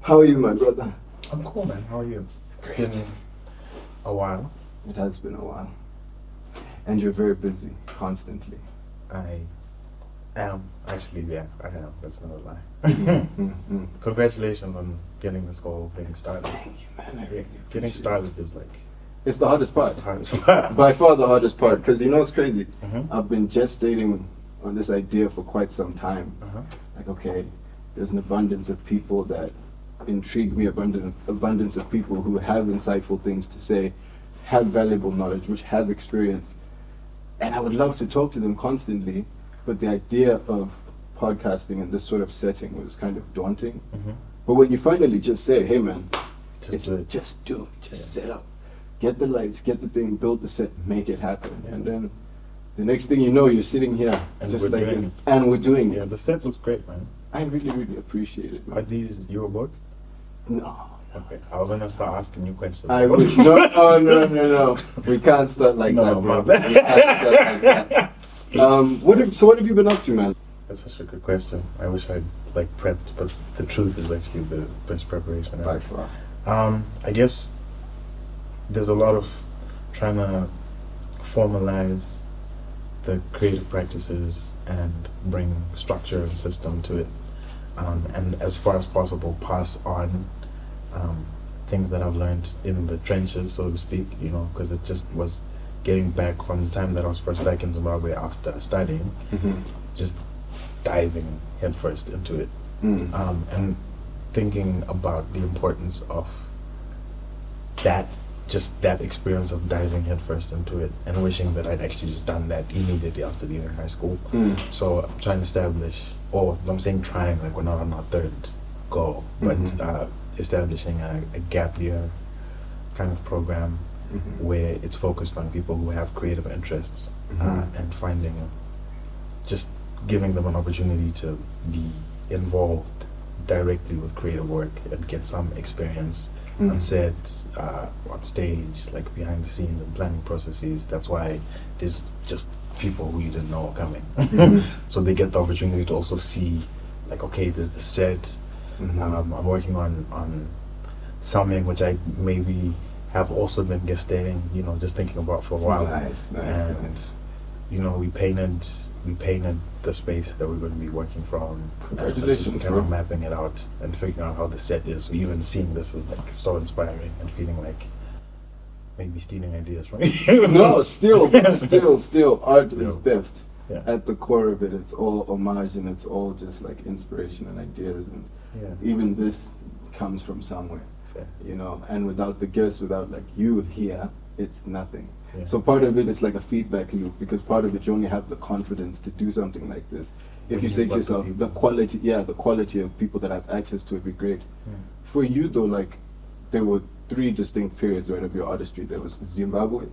How are you, my brother? I'm cool, man. How are you? Great. It's been a while. It has been a while. And you're very busy, constantly. I am. Actually, yeah, I am. That's not a lie. Mm-hmm. Congratulations on getting this whole thing started. Thank you, man. I really Getting appreciate started is like... It's the hardest part. It's the hardest part. By far the hardest part. Because you know what's crazy? Mhm. I've been gestating on this idea for quite some time. Uh-huh. Like, okay, there's an abundance of people that intrigue me, abundance of people who have insightful things to say, have valuable knowledge, which have experience. And I would love to talk to them constantly, but the idea of podcasting in this sort of setting was kind of daunting. Mhm. But when you finally just say, hey man, Just do it. just do it, just set up, get the lights, get the thing, build the set, make it happen. Yeah. And then the next thing you know, you're sitting here And just we're like doing this, it. and we're doing Yeah, it. the set looks great, man. I really, really appreciate it, Are man. these your books? No. Okay, I was gonna start asking you questions. I wish. No. We can't start like No, that, my bro. bad. We can't start like that. What have you been up to, man? That's such a good question. I wish I'd like prepped, but the truth is actually the best preparation By ever. far. I guess there's a lot of trying to formalize the creative practices and bring structure and system to it, and as far as possible pass on things that I've learned in the trenches, so to speak, you know, because it just was getting back from the time that I was first back in Zimbabwe after studying, just diving headfirst into it, and thinking about the importance of that experience of diving headfirst into it, and wishing that I'd actually just done that immediately after leaving high school. So I'm trying to establish, or I'm saying trying, like we're not on our third go, but establishing a gap year kind of program where it's focused on people who have creative interests, and just giving them an opportunity to be involved directly with creative work and get some experience on set, on stage, like behind the scenes and planning processes. That's why there's just people who you didn't know are coming. So they get the opportunity to also see, like, okay, there's the set. I'm working on something which I maybe have also been gestating, you know, just thinking about for a while. Nice. You know, we painted the space that we're going to be working from. Congratulations, Just kind bro. of mapping it out and figuring out how the set is. Even seeing this is like so inspiring and feeling like maybe stealing ideas from you. No, still, art is Yeah. theft. Yeah. At the core of it, it's all homage and it's all just like inspiration and ideas, and Yeah. even this comes from somewhere, Fair. you know. And without the gifts, without like you here, it's nothing. Yeah. So part of it is like a feedback loop, because part of it you only have the confidence to do something like this. If When you you say to work with yourself, people. the quality of people that have access to it would be great. Yeah. For you though, like there were three distinct periods, right, of your artistry. There was Zimbabwe,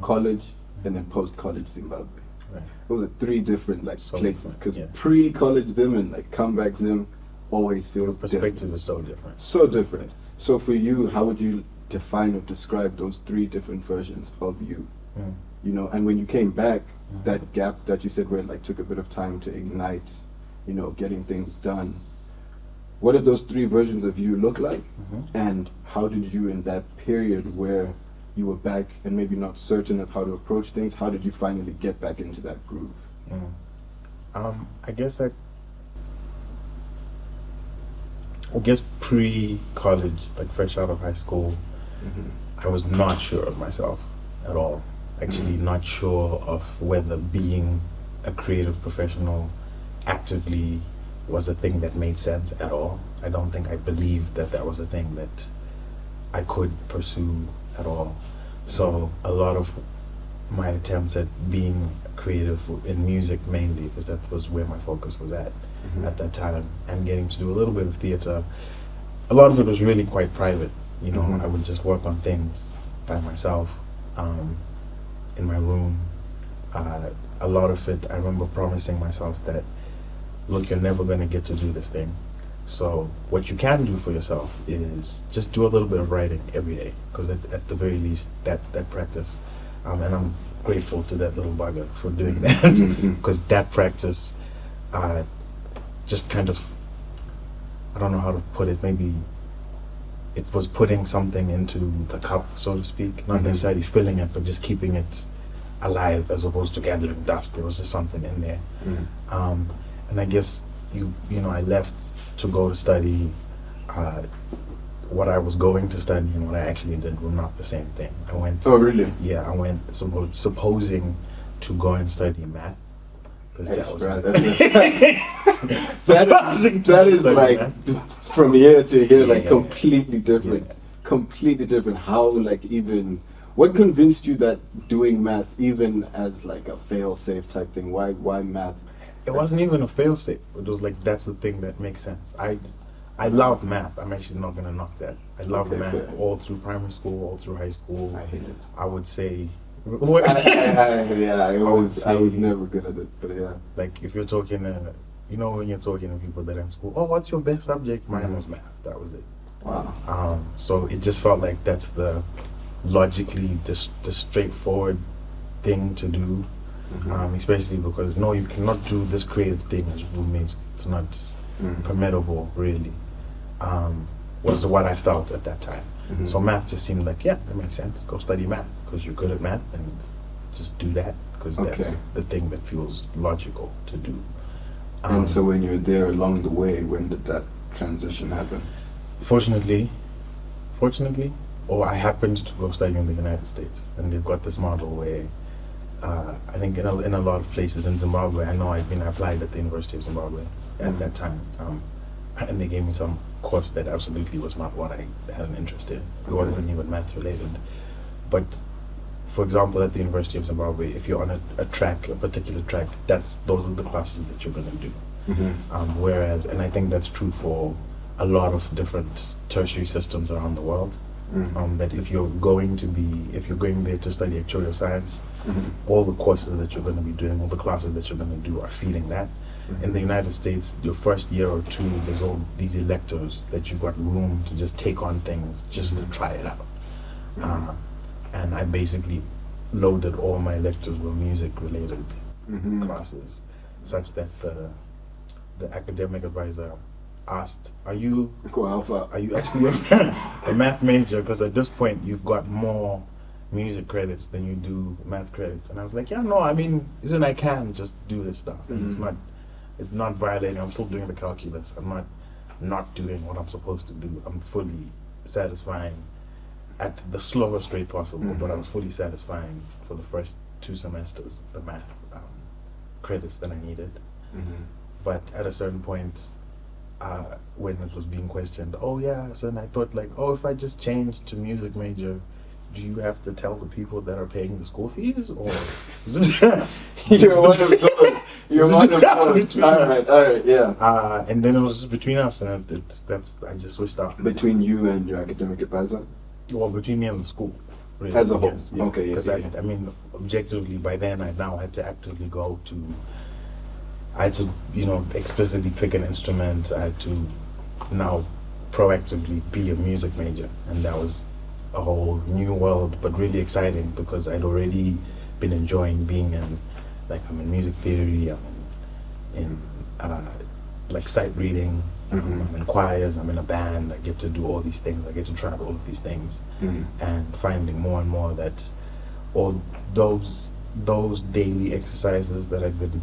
college, and then post-college Zimbabwe. Right. Those are three different like So places, different, because yeah. pre-college Zim and like comeback Zim always Your feels perspective different. is so different. So different. So for you, how would you define or describe those three different versions of you? Mm. You know, and when you came back, Mhm. that gap that you said where it like took a bit of time to ignite, you know, getting things done. What did those three versions of you look like? And how did you, in that period where you were back and maybe not certain of how to approach things, how did you finally get back into that groove? I guess pre-college, like fresh out of high school, I was not sure of myself at all. Actually, not sure of whether being a creative professional actively was a thing that made sense at all. I don't think I believed that that was a thing that I could pursue at all. So a lot of my attempts at being creative in music mainly, because that was where my focus was at that time, and getting to do a little bit of theater. A lot of it was really quite private, you know. I would just work on things by myself in my room. A lot of it, I remember promising myself that, look, you're never going to get to do this thing. So what you can do for yourself is just do a little bit of writing every day, because at the very least that practice, and I'm grateful to that little bugger for doing that, because that practice just kind of, I don't know how to put it, maybe it was putting something into the cup, so to speak, not necessarily filling it, but just keeping it alive as opposed to gathering dust. There was just something in there. And I guess I left to go to study. What I was going to study and what I actually did were not the same thing. I went. Oh, really? Yeah, I went supposing to go and study math. Because that was so that is like math. From year to year, like completely different. Yeah. Completely different. How, like, even what convinced you that doing math, even as like a fail-safe type thing, why math? It wasn't even a fail-safe. It was like, that's the thing that makes sense. I love math. I'm actually not gonna knock that. I love math all through primary school, all through high school. I hate it. I would say. I was never good at it, but yeah. Like, if you're talking, when you're talking to people that are in school, oh, what's your best subject? Mine was math. That was it. Wow. So it just felt like that's the logically the straightforward thing to do, especially because you cannot do this creative thing as roommates. It's not permittable, really. Was what I felt at that time. So math just seemed like, that makes sense. Go study math because you're good at math, and just do that because that's the thing that feels logical to do. And so when you're there along the way, when did that transition happen? Fortunately, I happened to go study in the United States, and they've got this model where I think in a lot of places in Zimbabwe, I know I applied at the University of Zimbabwe at that time, and they gave me some course that absolutely was not what I had an interest in. It wasn't even math related. But for example, at the University of Zimbabwe, if you're on a particular track, those are the classes that you're going to do. Whereas, and I think that's true for a lot of different tertiary systems around the world, that if you're going there to study actuarial science, all the courses that you're going to be doing, all the classes that you're going to do are feeding that. In the United States, your first year or two, there's all these electives that you've got room to just take on things, just to try it out. And I basically loaded all my electives with music-related classes, such that the academic advisor asked, "Are you actually a math major? Because at this point, you've got more music credits than you do math credits." And I was like, "Yeah, no, I mean, I can just do this stuff. And it's not violating. I'm still doing the calculus. I'm not doing what I'm supposed to do. I'm fully satisfying at the slowest rate possible, but I was fully satisfying for the first 2 semesters, the math credits that I needed. But at a certain point, when it was being questioned, so then I thought like, if I just changed to music major, do you have to tell the people that are paying the school fees, or you're one of those? You're one of those. All right, yeah. And then it was just between us, and I just switched out. Between you and your academic advisor? Well, between me and the school, really, as a whole. Yes, yeah. Okay, because I mean, objectively, by then I now had to actively go to. I had to, explicitly pick an instrument. I had to now proactively be a music major, and that was a whole new world, but really exciting because I'd already been enjoying being in, I'm in music theory, I'm in sight reading, I'm in choirs, I'm in a band, I get to do all these things, I get to try all of these things, and finding more and more that all those daily exercises that I've been,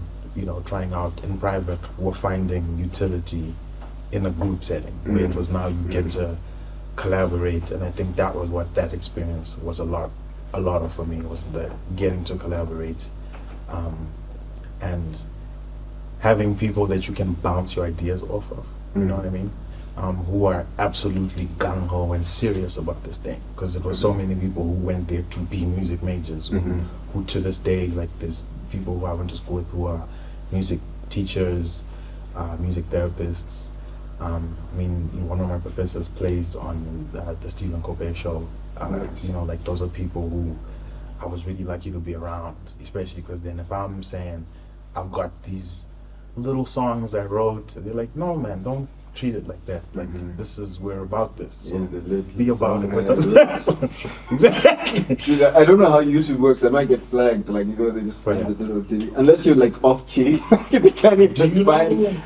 trying out in private were finding utility in a group setting, where it was now you get to collaborate, and I think that was what that experience was a lot of for me, was the getting to collaborate, and having people that you can bounce your ideas off of, you know what I mean, who are absolutely gung-ho and serious about this thing, because there were so many people who went there to be music majors, who to this day, there's people who I went to school with who are music teachers, music therapists. I mean, one of my professors plays on the Stephen Colbert show. Those are people who I was really lucky to be around, especially because then if I'm saying I've got these little songs I wrote, they're like, "No, man, don't treat it like that. This is, we're about this. So be about it with us." Exactly. Dude, I don't know how YouTube works. I might get flagged. They just find the little ditty. Unless you're off key, they can't even find. They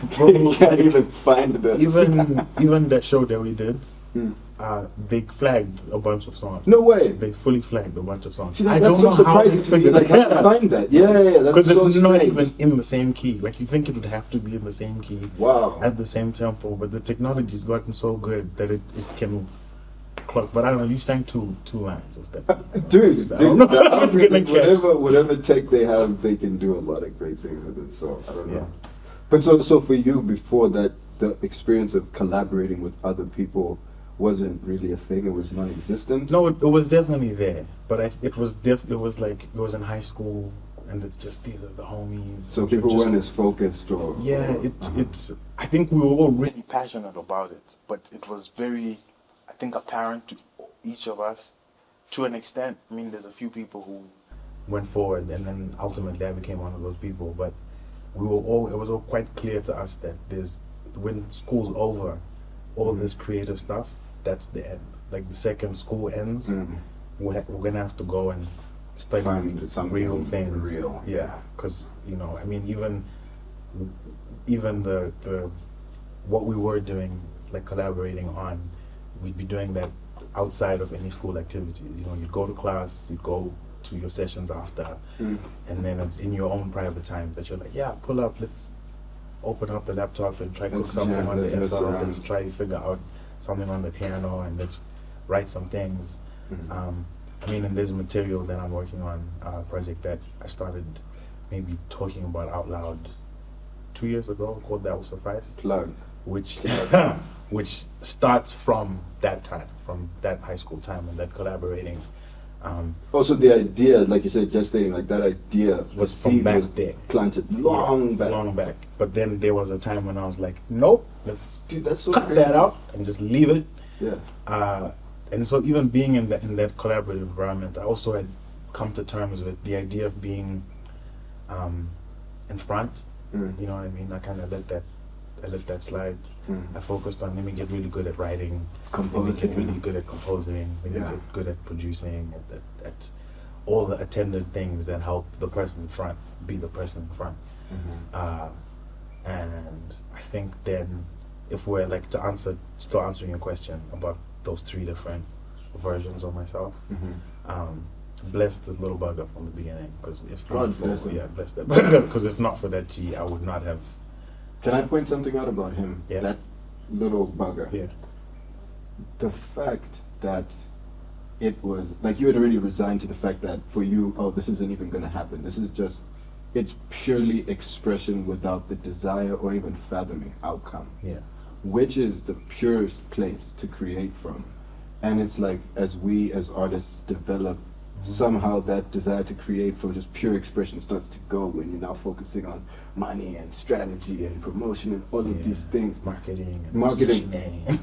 can't even find the. Even that show that we did, they flagged a bunch of songs. No way. They fully flagged a bunch of songs. See, I that's don't so know how they surprising to me. figured Like, that how out. to find that? Yeah, that's Because so it's not strange. even in the same key. Like, you think it would have to be in the same key, Wow. at the same tempo, but the technology's gotten so good that it can clock. But I don't know, you sang two lines of that. Dude, I don't know how it's gonna catch. whatever tech they have, they can do a lot of great things with it. So I don't know. Yeah. But so for you, before that, the experience of collaborating with other people wasn't really a thing. It was non-existent. No, it was definitely there, but it was in high school, and it's just these are the homies. So which were people just- weren't as focused, or Yeah, it's. I think we were all really passionate about it, but it was very, I think, apparent to each of us, to an extent. I mean, there's a few people who went forward, and then ultimately I became one of those people. But it was all quite clear to us that when school's over, all this creative stuff, that's the end. Like, the second school ends, we're gonna have to go and study Find something real things. real. Yeah, because I mean, even the what we were doing, like collaborating on, we'd be doing that outside of any school activity. You'd go to class, you'd go to your sessions after, and then it's in your own private time that you're like, yeah, pull up, let's open up the laptop and try cook Let's something jam, on let's the mess FL, around. let's try figure out something on the piano, and let's write some things. I mean, and there's material that I'm working on, a project that I started maybe talking about out loud 2 years ago, called That Will Suffice, Plug. which which starts from that time, from that high school time, and that collaborating Also, the idea, like you said, gestating, like that idea was the from seed back was there. planted long back. Long back. But then there was a time when I was like, nope, let's Dude, that's so cut crazy. that out and just leave it. Yeah. And so even being in that collaborative environment, I also had come to terms with the idea of being in front. You know what I mean? I kind of let that slide. I focused on, let me get really good at writing, let me get really good at composing, let me get good at producing, at all the attendant things that help the person in front be the person in front. And I think then, if we're like still answering your question about those three different versions of myself, bless the little bugger from the beginning, because if God not for, bless him. yeah, bless that bugger, because if not for that G, I would not have. Can I point something out about him? Yeah. That little bugger. Yeah. The fact that it was like you had already resigned to the fact that for you, oh, this isn't even going to happen. This is just, it's purely expression without the desire or even fathoming outcome. Yeah. Which is the purest place to create from. And it's like, as we as artists develop, somehow that desire to create from just pure expression starts to go when you're now focusing on money and strategy and promotion and all of these things. Marketing.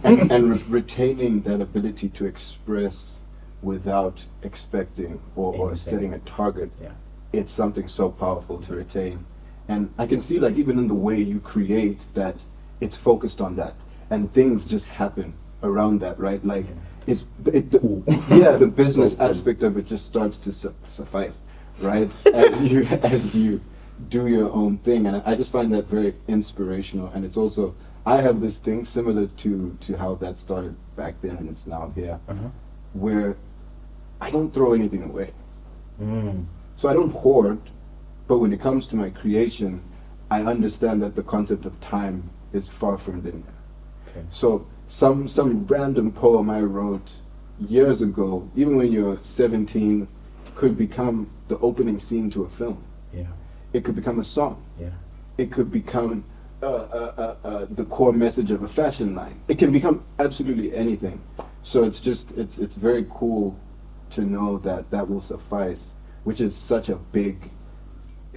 And retaining that ability to express without expecting or Anything. setting a target. Yeah. It's something so powerful to retain. And I can see, like, even in the way you create, that it's focused on that, and things just happen around that, right? Like, the business So cool. aspect of it just starts to suffice, right? as you do your own thing, and I just find that very inspirational. And it's also, I have this thing similar to how that started back then, and it's now here, where I don't throw anything away. So I don't hoard, but when it comes to my creation, I understand that the concept of time is far from linear. Okay. So some random poem I wrote years ago, even when you're 17, could become the opening scene to a film. Yeah. It could become a song. Yeah. It could become the core message of a fashion line. It can become absolutely anything. So it's very cool to know that will suffice, which is such a big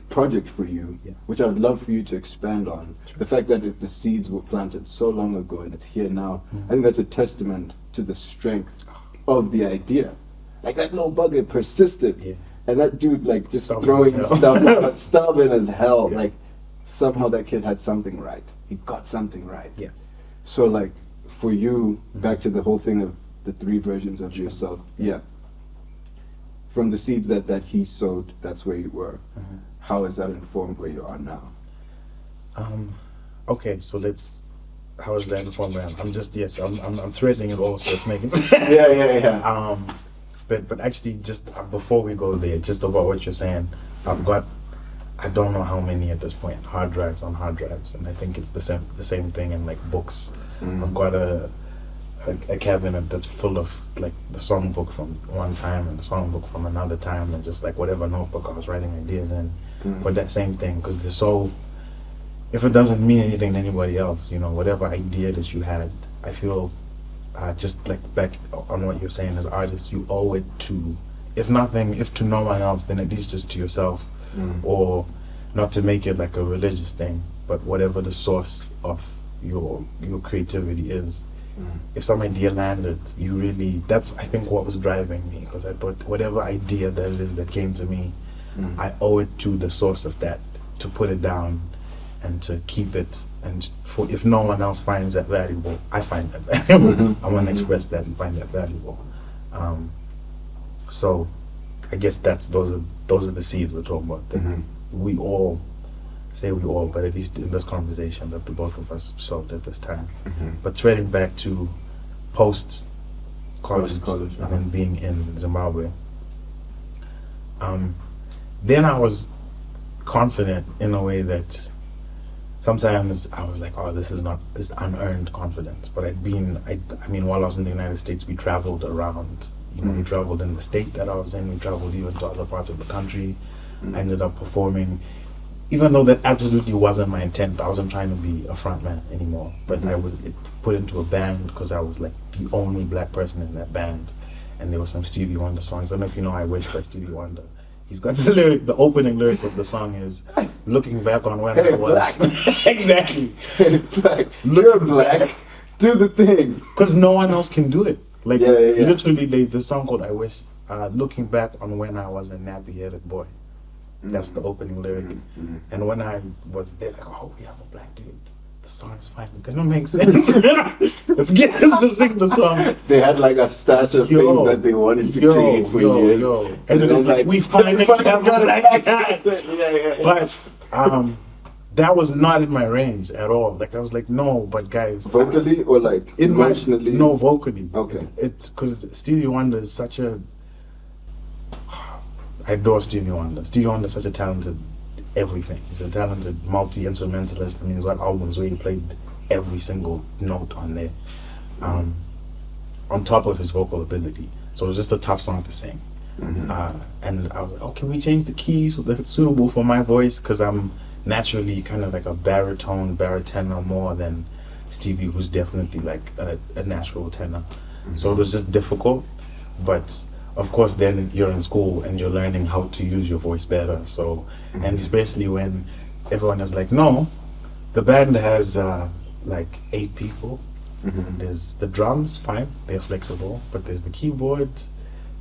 project for you, which I would love for you to expand on. The fact that the seeds were planted so long ago and it's here now, I think that's a testament to the strength of the idea. Like, that little bugger persisted, and that dude, like, just Stubborn throwing as hell. stuff out, stubborn as hell. Yeah. Like, somehow that kid had something right. He got something right. Yeah. So, like, for you, back to the whole thing of the three versions of yourself, from the seeds that he sowed, that's where you were. How has that informed where you are now? Okay, so let's how is that informed? I'm just I'm threading it all, so it's making sense. Yeah. But actually, just before we go there, just about what you're saying, I've got, I don't know how many at this point, hard drives on hard drives, and I think it's the same thing in like books. I've got a cabinet that's full of like the songbook from one time and the songbook from another time, and just like whatever notebook I was writing ideas in for that same thing, because they're so, if it doesn't mean anything to anybody else, you know, whatever idea that you had, I feel just like back on what you're saying, as artists, you owe it to, if to no one else, then at least just to yourself, or not to make it like a religious thing, but whatever the source of your creativity is. If some idea landed, you really, that's I think what was driving me, because I thought whatever idea that it is that came to me, I owe it to the source of that, to put it down and to keep it, and for if no one else finds that valuable, I find that valuable. I want to express that and find that valuable. So I guess those are the seeds we're talking about, that we all say we all, but at least in this conversation that the both of us sowed at this time. But threading back to post college and then being in Zimbabwe, then I was confident in a way that sometimes I was like, oh, this is unearned confidence. But I mean, while I was in the United States, we traveled around. You know, we traveled in the state that I was in. We traveled even to other parts of the country. I ended up performing, even though that absolutely wasn't my intent. I wasn't trying to be a frontman anymore. But I was put into a band because I was like the only black person in that band, and there were some Stevie Wonder songs. I don't know if you know "I Wish" by Stevie Wonder. He's got the lyric. The opening lyric of the song is "Looking back on when I was." Black. Exactly. Hey, black. You're black. Do the thing. Because no one else can do it. Like Yeah. literally, the song called "I Wish." Looking back on when I was a nappy-headed boy. That's the opening lyric. And when I was there, like, oh, we have a black dude. The song's finally gonna make sense. Let's get him to sing the song. They had like a stash of things that they wanted to create for years. And it was like, we finally have a black guy. Yeah. But that was not in my range at all. Like I was like, no, but guys. Vocally or like emotionally? No, vocally. Okay. It's because Stevie Wonder is such a, I adore Stevie Wonder. Stevie Wonder is such a talented everything. He's a talented multi-instrumentalist. I mean, he's got albums where he played every single note on there, on top of his vocal ability. So it was just a tough song to sing. And I was like, oh, can we change the key so that it's suitable for my voice? Because I'm naturally kind of like a baritone more than Stevie, who's definitely like a natural tenor. So it was just difficult, but of course then you're in school and you're learning how to use your voice better. So and especially when everyone is like, no, the band has like 8 people. There's the drums, fine, they're flexible, but there's the keyboards,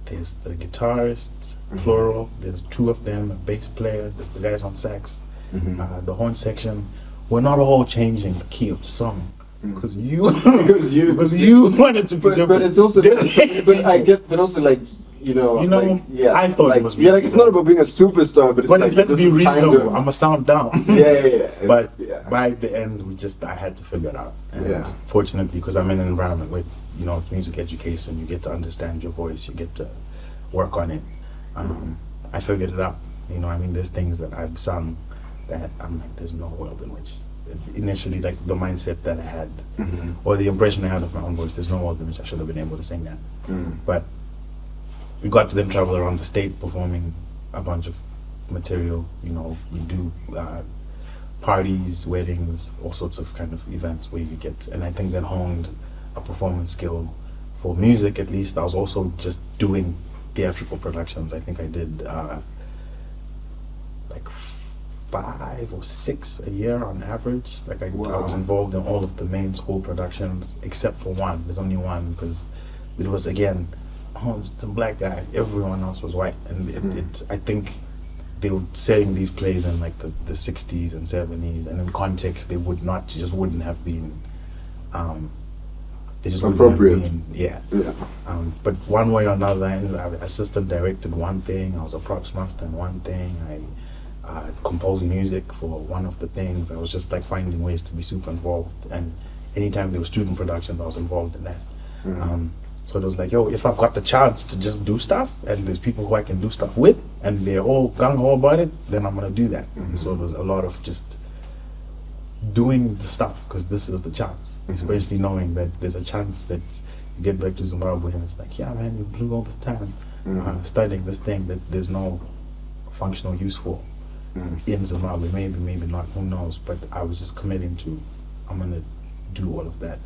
there's the guitarists, plural, there's 2 of them, a bass player, there's the guys on sax, the horn section. We're not all changing the key of the song because you wanted to be different. But it's also but also like, you know, like, yeah, I thought like, it was like it's not about being a superstar, but it's like, let's be reasonable. Kind of, I'm a sound down. But by the end, I had to figure it out. And fortunately, because I'm in an environment where, you know, it's music education, you get to understand your voice, you get to work on it. I figured it out. You know, I mean, there's things that I've sung that I'm like, there's no world in which, initially, like the mindset that I had, or the impression I had of my own voice, there's no world in which I should have been able to sing that. But we got to then travel around the state performing a bunch of material. You know, we do parties, weddings, all sorts of kind of events where you get, and I think that honed a performance skill for music. At least I was also just doing theatrical productions. I think I did like 5 or 6 a year on average. Like I was involved in all of the main school productions except for one. There's only one because it was, again, it's a black guy, everyone else was white, and I think they were setting these plays in like the 60s and 70s, and in context they just wouldn't have been they just appropriate. Wouldn't have been, but one way or another, I assistant directed one thing, I was a props master in one thing, I composed music for one of the things. I was just like finding ways to be super involved, and anytime there were student productions, I was involved in that. So it was like, yo, if I've got the chance to just do stuff, and there's people who I can do stuff with, and they're all gung-ho about it, then I'm gonna do that. And so it was a lot of just doing the stuff, because this is the chance, especially knowing that there's a chance that you get back to Zimbabwe and it's like, yeah, man, you blew all this time studying this thing that there's no functional use for in Zimbabwe. Maybe not, who knows, but I was just committing to, I'm gonna do all of that.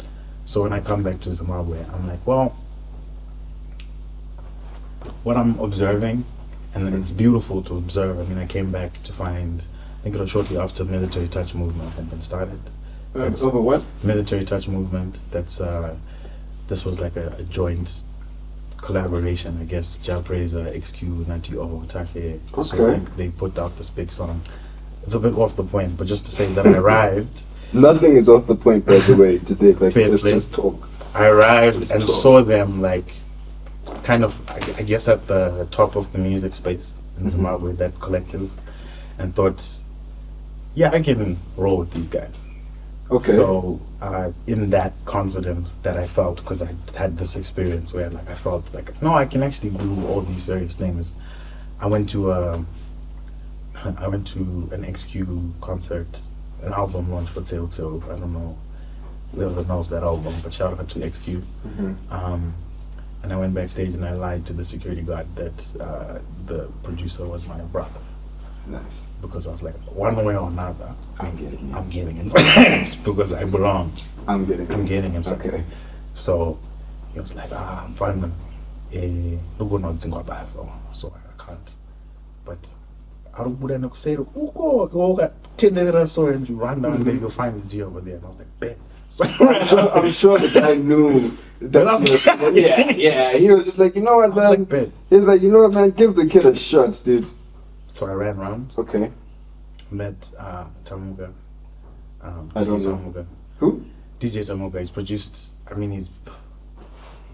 So when I come back to Zimbabwe, I'm like, well, what I'm observing, and it's beautiful to observe. I mean, I came back to find, I think it was shortly after military touch movement had been started. Over what? Military touch movement. That's this was like a joint collaboration, I guess. Jalpreza, XQ, Nanti O, Take. This was like they put out this big song. It's a bit off the point, but just to say that I arrived. Nothing is off the point, by the way, today. Like, let's talk. I arrived and saw them like kind of, I guess, at the top of the music space in Zimbabwe, that collective, and thought, yeah, I can roll with these guys. Okay. So in that confidence that I felt, because I had this experience where like I felt like, no, I can actually do all these various things. I went to an XQ concert, an album launch with Sale. So I don't know whoever knows that album, but shout out to XQ. And I went backstage and I lied to the security guard that the producer was my brother. Nice. Because I was like, one way or another, I'm getting inside because I belong. I'm getting inside. Okay. So he was like, I'm fine. So I can't. But I don't say, so and you run down there, you'll find the G over there. And I was like, bet. So I'm sure the guy knew that. Yeah. He was just like, you know what, man? Like, bet. He's like, you know what, man? Give the kid a shot, dude. So I ran around. Okay. Met Tamuga. I don't know. Tamuga. Who? DJ Tamuga. He's produced, I mean, he's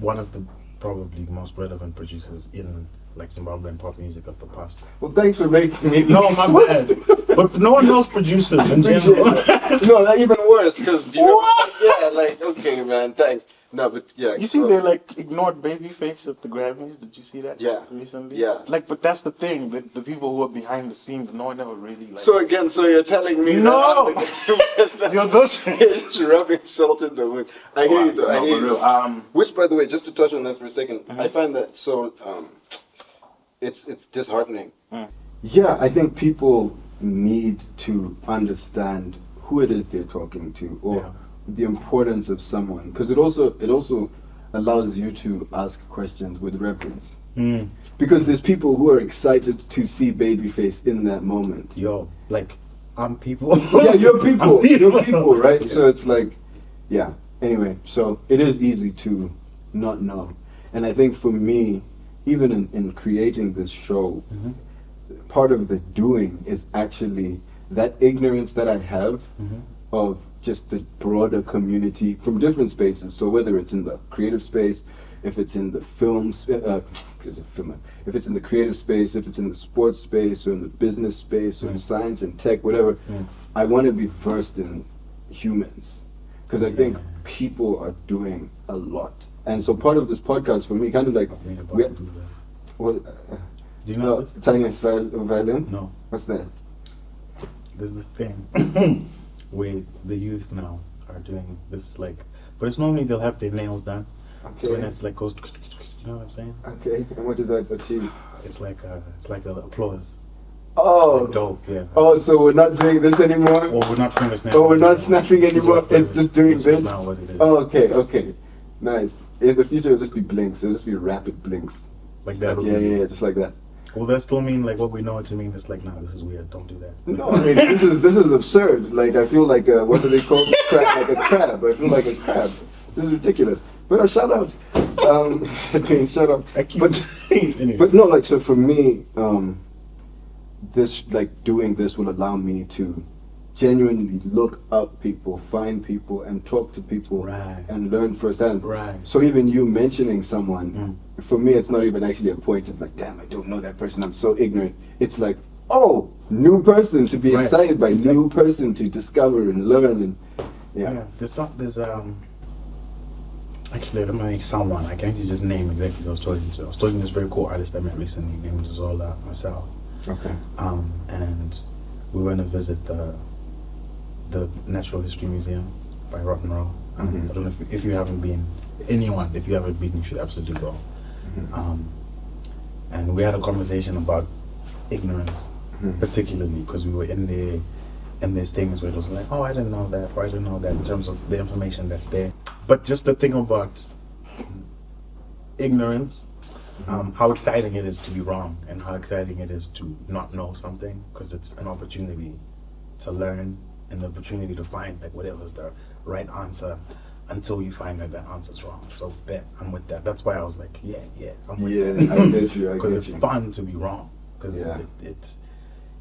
one of the probably most relevant producers in like Zimbabwean pop music of the past. Well, thanks for making me. No, my bad. But no one knows producers in general. No, that's even worse because you know, yeah, like okay, man, thanks. No, but yeah. You see, they like ignored Babyface at the Grammys. Did you see that? Yeah. Recently. Yeah. Like, but that's the thing. The people who are behind the scenes, no one ever really like. So again, so you're telling me no, that you're those. You're just rubbing salt in the wound. I hear you though. I hear you. Which, by the way, just to touch on that for a second, I find that so it's disheartening. Yeah, I think people need to understand who it is they're talking to, or the importance of someone, because it also allows you to ask questions with reverence. Because there's people who are excited to see Babyface in that moment. Yo, like I'm people. Yeah, you're people. You're people, right? Yeah. So it's like, yeah. Anyway, so it is easy to not know, and I think for me, even in creating this show, part of the doing is actually that ignorance that I have of just the broader community from different spaces. So whether it's in the creative space, if it's in the films, if it's in the creative space, if it's in the sports space, or in the business space, or in science and tech, whatever, I want to be versed in humans, because I think people are doing a lot. And so part of this podcast for me, kind of like, do you know this? Chinese violin? No. What's that? There's this thing where the youth now are doing this, like, but it's normally they'll have their nails done. Okay. So when it's like goes, you know what I'm saying? Okay. And what does that achieve? It's like a applause. Oh. Like dope, yeah. Oh, so we're not doing this anymore? Or we're not finger snapping. Oh, we're not snapping anymore. It's just doing this. That's not what it is. Oh, okay. Nice. In the future, it'll just be blinks. It'll just be rapid blinks. Like that? Yeah, just like that. Will that still mean like what we know it to mean? It's like, nah, this is weird. Don't do that. No, I mean this is absurd. Like I feel like what do they call crab? Like a crab. I feel like a crab. This is ridiculous. But shout out. Shut up. But no, like so for me, this like doing this will allow me to genuinely look up people, find people, and talk to people, and learn firsthand. So even you mentioning someone, for me, it's not even actually a point of like, damn, I don't know that person. I'm so ignorant. It's like, oh, new person to be excited by, new person to discover and learn, and Yeah. There's actually, let me someone, I can't just name exactly who I was talking to. I was talking to this very cool artist I met recently named Zola Masao. Okay. And we went to visit the Natural History Museum by Rotten Row. I don't know if you haven't been, if you haven't been, you should absolutely go. And we had a conversation about ignorance, particularly because we were in these things where it was like, oh, I didn't know that, or I didn't know that, in terms of the information that's there. But just the thing about ignorance, how exciting it is to be wrong, and how exciting it is to not know something, because it's an opportunity to learn, an opportunity to find like whatever's the right answer, until you find that answer's wrong. So I'm with that. That's why I was like, yeah, I'm with that. I get you. Because it's fun to be wrong. Because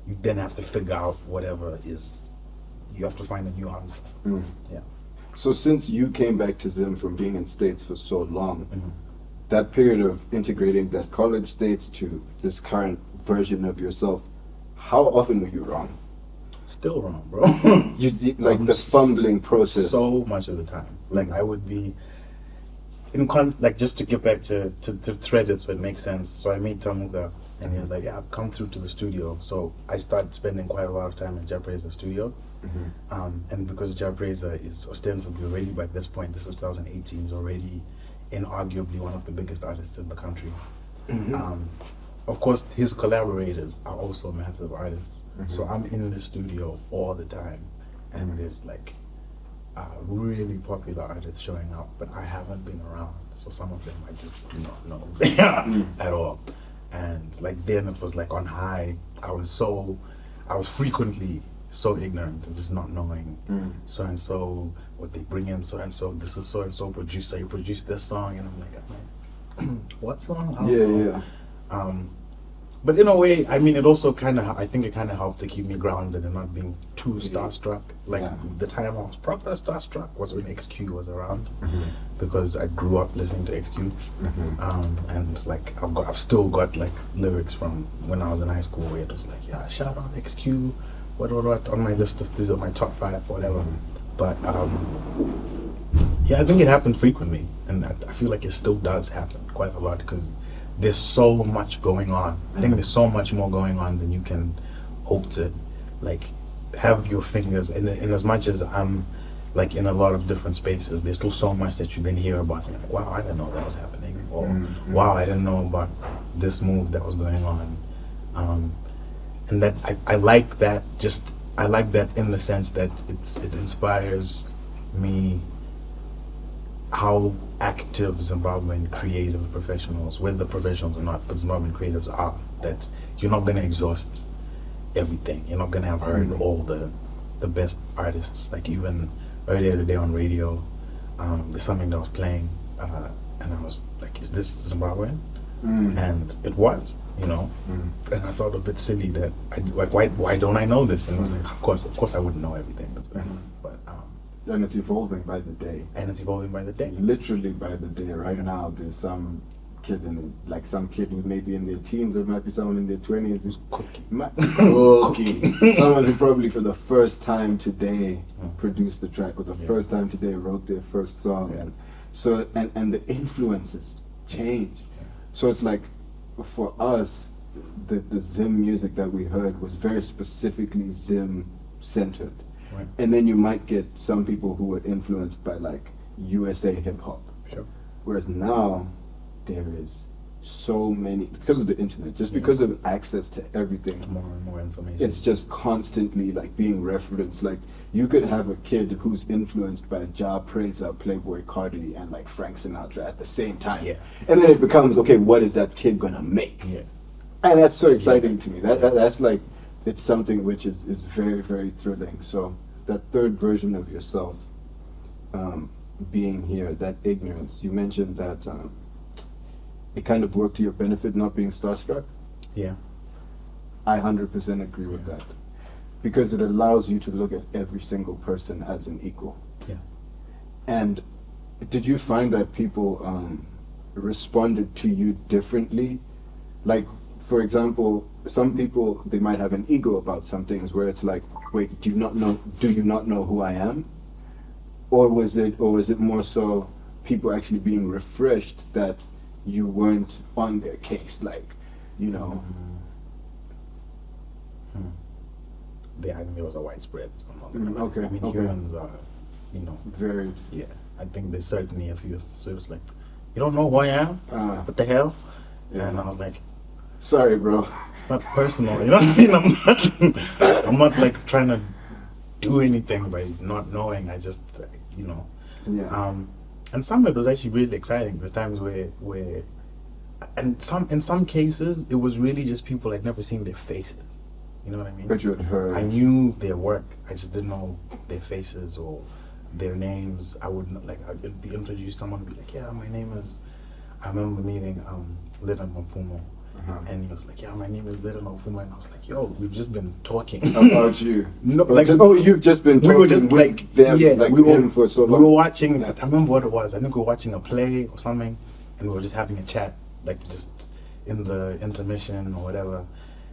you then have to figure out whatever is. You have to find a new answer. Yeah. So since you came back to Zim from being in States for so long, that period of integrating that college States to this current version of yourself, how often were you wrong? Still wrong, bro. You like the fumbling process. So much of the time. Like I would be like, just to get back to thread it so it makes sense. So I made Tamuga and he was like, yeah, come through to the studio. So I started spending quite a lot of time in Jabreza studio. And because Jabreza is ostensibly already, by this point, this is 2018, is already inarguably one of the biggest artists in the country. Of course, his collaborators are also massive artists. So I'm in the studio all the time, and there's like really popular artists showing up, but I haven't been around. So some of them I just do not know at all. And like then it was like on high. I was frequently so ignorant and just not knowing so and so, what they bring in, so and so, this is so and so producer, you produced this song, and I'm like, what song? But in a way, I mean, it also I think it kind of helped to keep me grounded and not being too starstruck. Like the time I was proper starstruck was when XQ was around, because I grew up listening to XQ, and like I've still got like lyrics from when I was in high school where it was like, yeah, shout out XQ, what on my list of these are my top 5, whatever. But yeah, I think it happened frequently, and I feel like it still does happen quite a lot, because there's so much going on. I think there's so much more going on than you can hope to like have your fingers in as much as I'm like in a lot of different spaces, there's still so much that you then hear about, and you're like, wow, I didn't know that was happening, or wow, I didn't know about this move that was going on. And that I like that, I like that in the sense that it inspires me how active Zimbabwean creative professionals, whether professionals or not, but Zimbabwean creatives are, that you're not going to exhaust everything. You're not going to have heard all the best artists. Like even earlier today on radio, there's something that was playing, and I was like, is this Zimbabwean? And it was, and I felt a bit silly that why don't I know this? And I was like, of course I wouldn't know everything that's going on, but and it's evolving by the day. Literally by the day. Right now, there's some kid some kid who may be in their teens, or might be someone in their 20s who's cooking. Someone who probably for the first time today produced the track, or the first time today wrote their first song. And so and the influences change. So it's like, for us, the Zim music that we heard was very specifically Zim centered. Right. And then you might get some people who were influenced by like USA hip hop. Sure. Whereas now there is so many, because of the internet, just because of access to everything, more and more information. It's just constantly like being referenced. Like you could have a kid who's influenced by Ja Preza, Playboy Cardi, and like Frank Sinatra at the same time. Yeah. And then it becomes, okay, what is that kid gonna make? Yeah. And that's so exciting to me. That's like, it's something which is very, very thrilling. So that third version of yourself being here, that ignorance, you mentioned that it kind of worked to your benefit not being starstruck. Yeah. I 100% agree with that. Because it allows you to look at every single person as an equal. Yeah. And did you find that people responded to you differently? Like, for example, some people, they might have an ego about some things where it's like, wait, do you not know who I am? or was it more so people actually being refreshed that you weren't on their case, like, you know? I think there was a widespread. Okay. I mean, Okay. humans are, you know, Very. yeah. I think there's certainly a few. So it was like, you don't know who I am? What the hell? Yeah. And I was like, Sorry, bro. it's not personal. You know what I mean? I'm not like trying to do anything by not knowing. I just, you know. Yeah. And some of it was actually really exciting. There's times where, and in some cases, it was really just people I'd never seen their faces. You know what I mean? But you had heard. I knew their work. I just didn't know their faces or their names. I wouldn't like. I'd be introduced. Someone would be like, "Yeah, my name is." I remember meeting Lidan Mafumo, and he was like, "Yeah, my name is Lidan Mafumo," and I was like, "Yo, we've just been talking About you. No, Or like, you've just been talking we were just with like, them, yeah, like we were him for so we long. were watching. I remember what it was. I think we were watching a play or something, and we were just having a chat, like just in the intermission or whatever.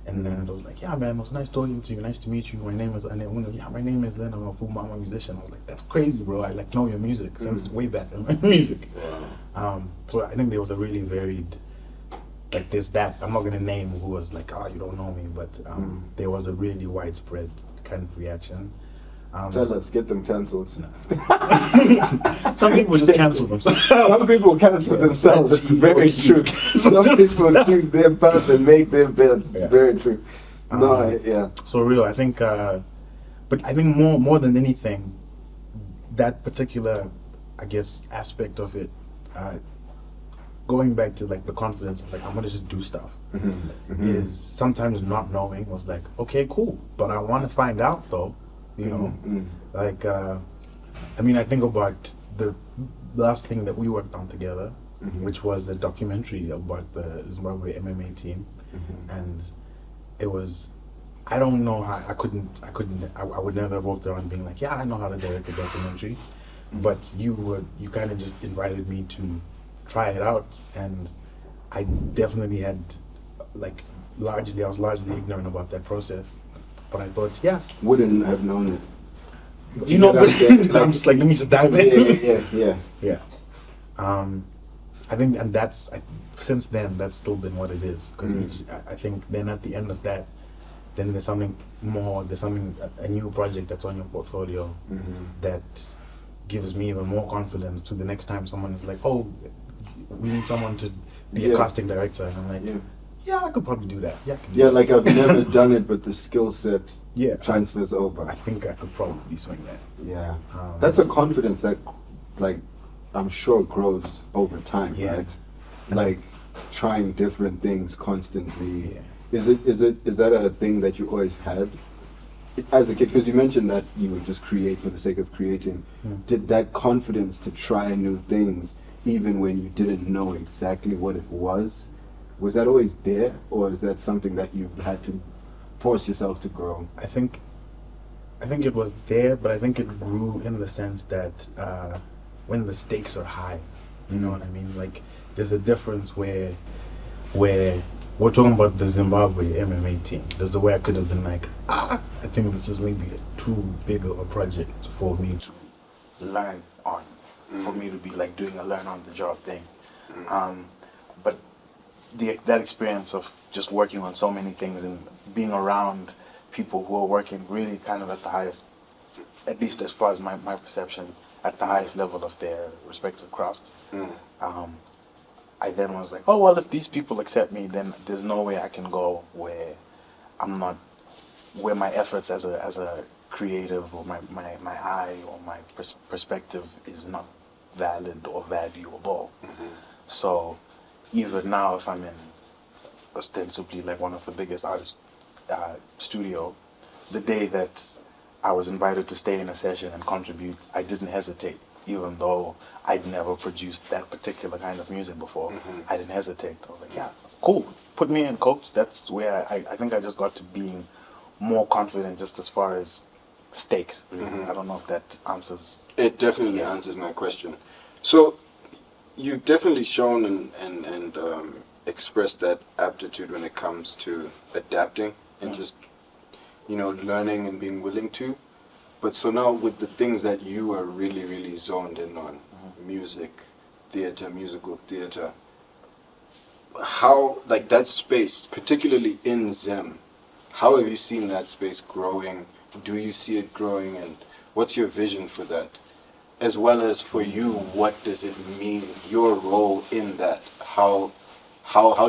And then it was like, "Yeah, man, it was nice talking to you. Nice to meet you. My name is AneUnhu. Yeah, my name is Lidan Mafumo. I'm a musician." I was like, "That's crazy, bro. I like know your music since way back in my music." So I think there was a really varied, like there's that. I'm not gonna name who was like, "Oh, you don't know me," but there was a really widespread kind of reaction. Tell us, get them cancelled. Some people just cancel themselves. Some people cancel themselves. It's very true. Some people choose their path and make their beds. It's very true. Yeah. So real, I think, but I think more than anything, that particular, I guess, aspect of it, going back to like the confidence of like I'm gonna just do stuff, is sometimes not knowing was like, okay, cool, but I want to find out though. You know, like, I mean, I think about the last thing that we worked on together, which was a documentary about the Zimbabwe MMA team, and it was, I don't know how, I would never have walked around being like, yeah, I know how to direct a documentary, but you kind of just invited me to try it out, and I definitely had, like, I was largely ignorant about that process. But I thought, yeah, wouldn't have known it. You know, but I'm just like, let me just dive in. Yeah. I think, and since then, that's still been what it is. Because I think then at the end of that, then there's something more. There's a new project that's on your portfolio that gives me even more confidence to the next time someone is like, oh, we need someone to be a casting director, and I'm like. Yeah, I could probably do that. Yeah, like I've never done it, but the skill set transfers over. I think I could probably swing that. Yeah, that's a confidence that, like, I'm sure grows over time. Right? Like trying different things constantly. Yeah. Is that a thing that you always had as a kid? Because you mentioned that you would just create for the sake of creating. Did that confidence to try new things, even when you didn't know exactly what it was that always there, or is that something that you've had to force yourself to grow? I think it was there, but I think it grew in the sense that when the stakes are high, you know what I mean? Like, there's a difference where we're talking about the Zimbabwe MMA team. There's a way I could have been like, I think this is maybe too big of a project for me to learn on, for me to be like doing a learn on the job thing. But that experience of just working on so many things and being around people who are working really kind of at the highest, at least as far as my perception, at the highest level of their respective crafts. I then was like, oh, well, if these people accept me, then there's no way I can go where I'm not, where my efforts as a creative or my eye or my perspective is not valid or valuable. So even now, if I'm in ostensibly like one of the biggest artist studio, the day that I was invited to stay in a session and contribute, I didn't hesitate, even though I'd never produced that particular kind of music before. I didn't hesitate. I was like, yeah, cool, put me in, coach. That's where I think I just got to being more confident just as far as stakes. Really. I don't know if that answers. It definitely answers my question. So you've definitely shown and expressed that aptitude when it comes to adapting and just, learning and being willing to. But so now with the things that you are really, really zoned in on, music, theater, musical theater, how, like that space, particularly in Zim, how have you seen that space growing? Do you see it growing, and what's your vision for that? As well as for you, what does it mean, your role in that? How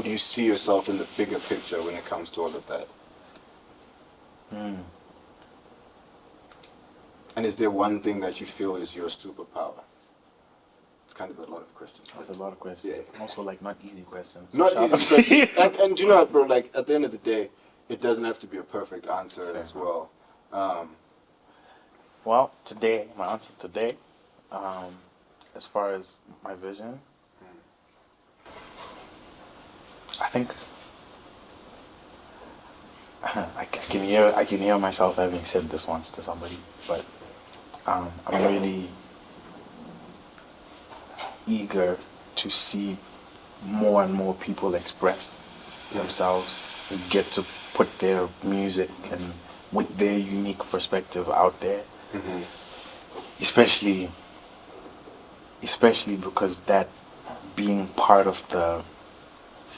do you see yourself in the bigger picture when it comes to all of that? And is there one thing that you feel is your superpower? It's kind of a lot of questions. That's a lot of questions. Yeah. Also, like, not easy questions. Not easy questions. And you know what, bro, like, at the end of the day, it doesn't have to be a perfect answer as well. Well, today, my answer today, as far as my vision, I think I can hear myself having said this once to somebody, but I'm really eager to see more and more people express themselves and get to put their music and with their unique perspective out there. Especially because that being part of the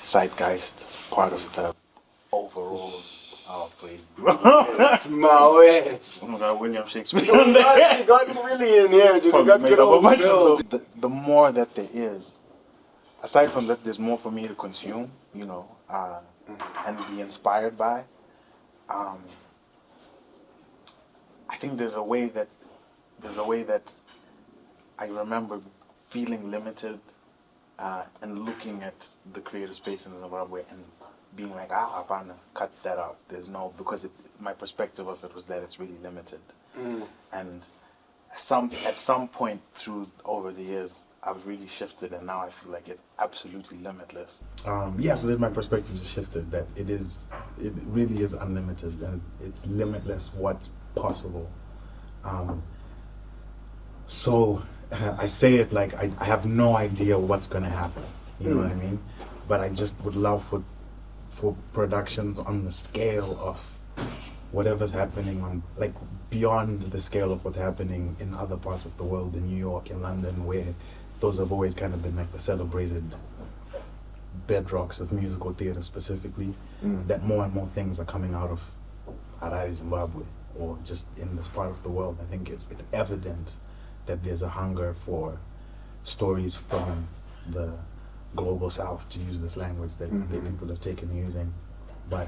zeitgeist, part of the overall praise. It's my words. Oh my God, William Shakespeare. You got Willie in here, dude. You got good old Bill. The more that there is, aside from that, there's more for me to consume, you know, and be inspired by. I think there's a way that I remember feeling limited and looking at the creative space in Zimbabwe and being like, Hapana, cut that out. There's no, because my perspective of it was that it's really limited. And at some point over the years, I've really shifted, and now I feel like it's absolutely limitless. Yeah, so then my perspective just shifted, that it really is unlimited, and it's limitless what's possible. So I say it like I have no idea what's going to happen, you know what I mean? But I just would love for productions on the scale of whatever's happening on, like, beyond the scale of what's happening in other parts of the world, in New York, in London, where those have always kind of been like the celebrated bedrocks of musical theater specifically, that more and more things are coming out of Harare, Zimbabwe, or just in this part of the world. I think it's evident that there's a hunger for stories from the global south, to use this language that people have taken using. But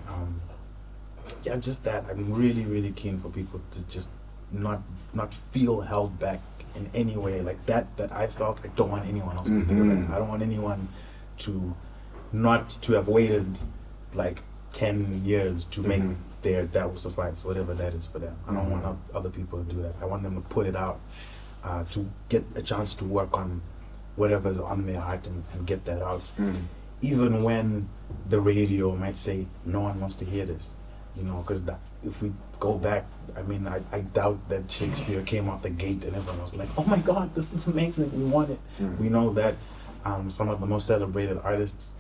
yeah, just that. I'm really, really keen for people to just not feel held back in any way like that I felt. I don't want anyone else to feel that. I don't want anyone to have waited like 10 years to make that will suffice, whatever that is for them. I don't want other people to do that. I want them to put it out, to get a chance to work on whatever's on their heart and get that out. Even when the radio might say, no one wants to hear this, you know, because if we go back, I mean, I doubt that Shakespeare came out the gate and everyone was like, oh my God, this is amazing, we want it. We know that some of the most celebrated artists,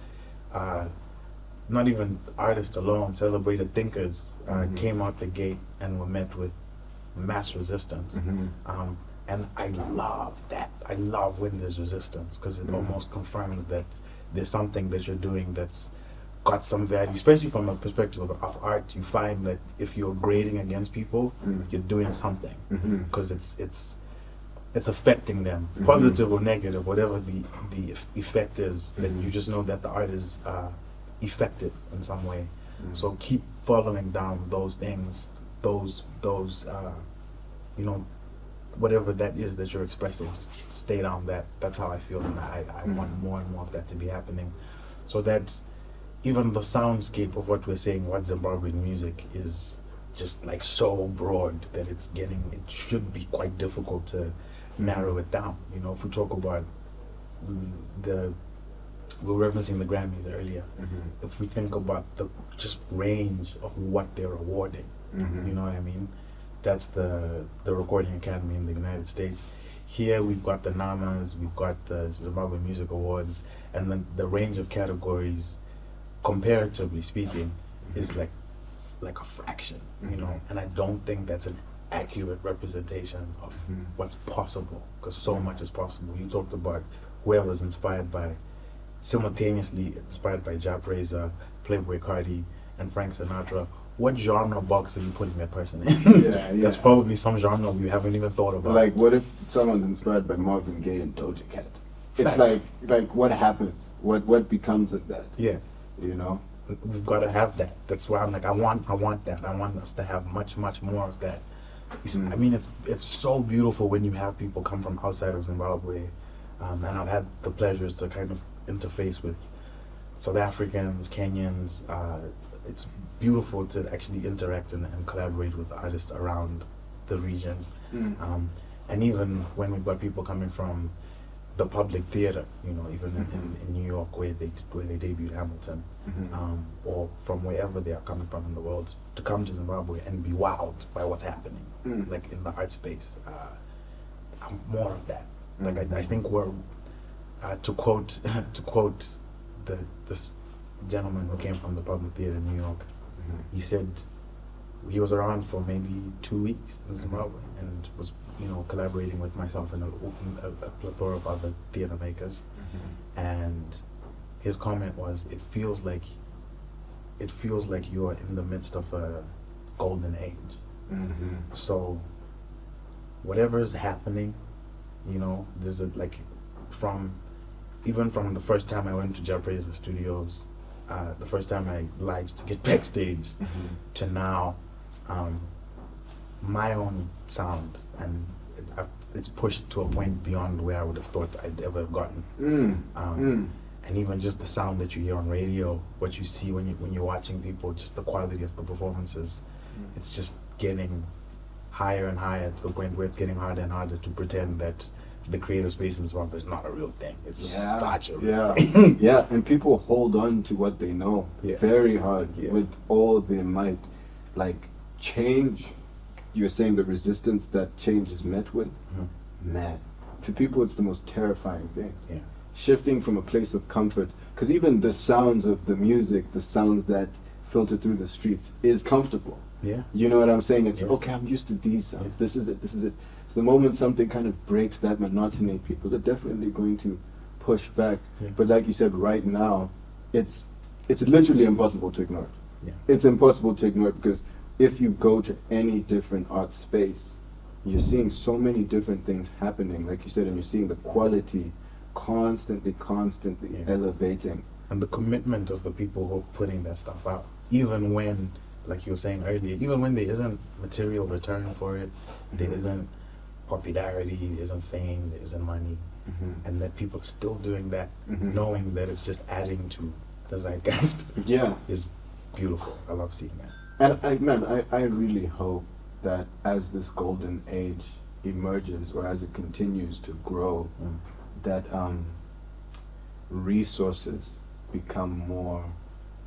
not even artists alone, celebrated thinkers, came out the gate and were met with mass resistance. And I love that. I love when there's resistance, because it almost confirms that there's something that you're doing that's got some value, especially from a perspective of art. You find that if you're grading against people, you're doing something, because it's affecting them, positive or negative, whatever the effect is. Then you just know that the art is effective in some way. So keep following down those things, those you know, whatever that is that you're expressing, just stay down that. That's how I feel, and I want more and more of that to be happening, so that even the soundscape of what we're saying, what Zimbabwean music is, just like so broad that it should be quite difficult to narrow it down. You know, if we talk about we were referencing the Grammys earlier. If we think about the just range of what they're awarding, you know what I mean? That's the Recording Academy in the United States. Here we've got the NAMAs, we've got the Zimbabwe Music Awards, and then the range of categories, comparatively speaking, is like a fraction, you know. And I don't think that's accurate representation of what's possible, because so much is possible. You talked about whoever's simultaneously inspired by Jap Razor, Playboy Cardi, and Frank Sinatra. What genre box are you putting that person in? Yeah. That's probably some genre we haven't even thought about. Like, what if someone's inspired by Marvin Gaye and Doja Cat? It's Facts. like what happens? What becomes of that? Yeah, You know? we've got to have that. That's why I'm like, I want that. I want us to have much more of that. I mean, it's so beautiful when you have people come from outside of Zimbabwe, and I've had the pleasure to kind of interface with South Africans, Kenyans. It's beautiful to actually interact and collaborate with artists around the region. And even when we've got people coming from the public theater, you know, even in New York where they debuted Hamilton, or from wherever they are coming from in the world, to come to Zimbabwe and be wowed by what's happening, like in the art space. I'm more of that. Like I think we're to quote this gentleman who came from the public theater in New York. He said he was around for maybe 2 weeks in Zimbabwe and was, you know, collaborating with myself and a plethora of other theater makers. And his comment was, it feels like you're in the midst of a golden age. So whatever is happening, you know, there's even from the first time I went to Jap Razor Studios, the first time I liked to get backstage, to now, my own sound, and it's pushed to a point beyond where I would have thought I'd ever have gotten. And even just the sound that you hear on radio, what you see when you're watching people, just the quality of the performances, it's just getting higher and higher to the point where it's getting harder and harder to pretend that the creative space in Zimbabwe is not a real thing. It's such a real thing. Yeah, and people hold on to what they know very hard with all their might. Like, change, you're saying the resistance that change is met with, man, to people it's the most terrifying thing. Shifting from a place of comfort, because even the sounds of the music, the sounds that filter through the streets is comfortable. You know what I'm saying? It's okay, I'm used to these sounds. This is it. So the moment something kind of breaks that monotony, people are definitely going to push back. But like you said, right now, it's literally impossible to ignore it. It's impossible to ignore it, because if you go to any different art space, you're seeing so many different things happening, like you said, and you're seeing the quality constantly elevating. And the commitment of the people who are putting that stuff out, even when, like you were saying earlier, even when there isn't material return for it, there isn't popularity, there isn't fame, there isn't money, and that people are still doing that, knowing that it's just adding to the zeitgeist, is beautiful. I love seeing that. And I really hope that as this golden age emerges, or as it continues to grow, that resources become more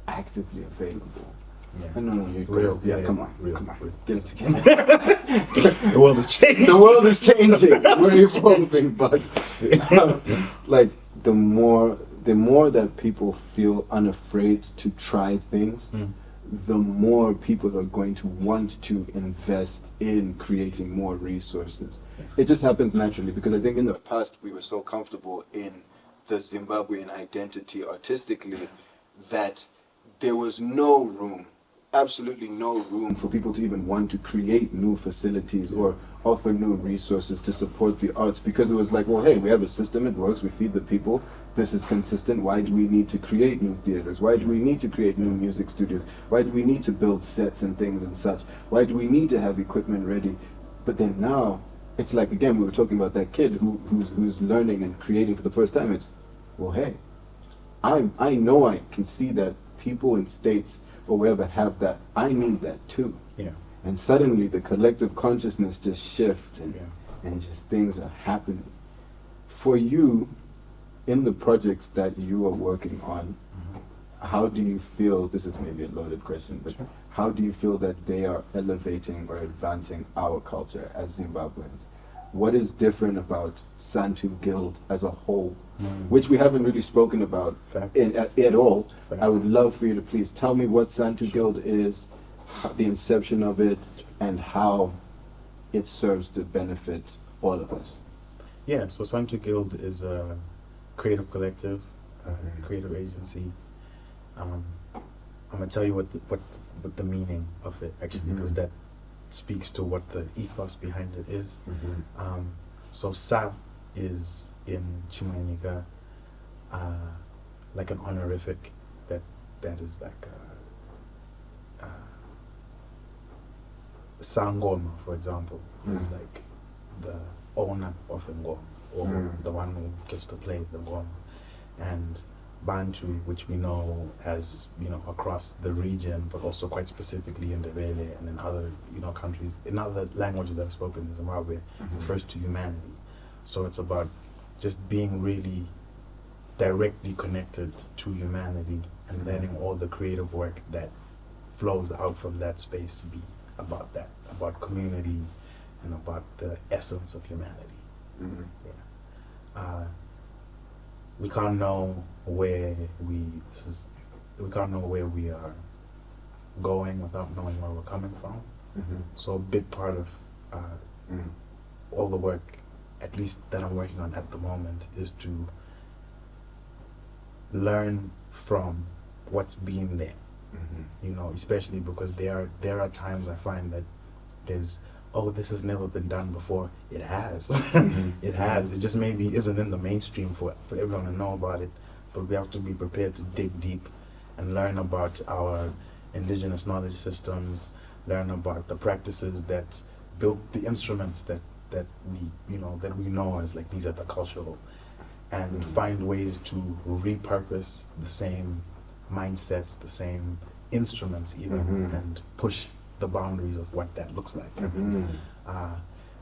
actively available. No, you're real. Come on, real. Get it together. The world has changed. The world is changing. We're evolving, but like the more that people feel unafraid to try things, the more people are going to want to invest in creating more resources. It just happens naturally, because I think in the past we were so comfortable in the Zimbabwean identity artistically that there was no room, absolutely no room, for people to even want to create new facilities or offer new resources to support the arts, because it was like, well, hey, we have a system, it works, we feed the people, this is consistent, why do we need to create new theaters? Why do we need to create new music studios? Why do we need to build sets and things and such? Why do we need to have equipment ready? But then now, it's like, again, we were talking about that kid who's learning and creating for the first time. It's, well, hey, I know I can see that people in states or wherever have that. I need that too. And suddenly the collective consciousness just shifts, and just things are happening. For you, in the projects that you are working on, how do you feel, this is maybe a loaded question, but how do you feel that they are elevating or advancing our culture as Zimbabweans? What is different about Santu Guild as a whole, which we haven't really spoken about at all? I would love for you to please tell me what Santu Guild is, the inception of it, and how it serves to benefit all of us. Yeah, so Santu Guild is a creative collective, creative agency. I'm gonna tell you what the meaning of it actually, because that speaks to what the ethos behind it is. So Sa is in Chimanyika like an honorific that is like Sangoma, for example, is like the owner of a ngoma, or the one who gets to play the ngoma. And Bantu, which we know as, across the region, but also quite specifically in Ndebele and in other, countries, in other languages that are spoken in Zimbabwe, refers to humanity. So it's about just being really directly connected to humanity and letting all the creative work that flows out from that space be about that, about community and about the essence of humanity. We can't know where we can't know where we are going without knowing where we're coming from. So a big part of all the work, at least that I'm working on at the moment, is to learn from what's been there. Especially because there are times I find that there's, this has never been done before. It has. It has. It just maybe isn't in the mainstream for everyone to know about it, but we have to be prepared to dig deep and learn about our indigenous knowledge systems, learn about the practices that built the instruments that we know as like these are the cultural, and find ways to repurpose the same mindsets, the same instruments even, and push the boundaries of what that looks like.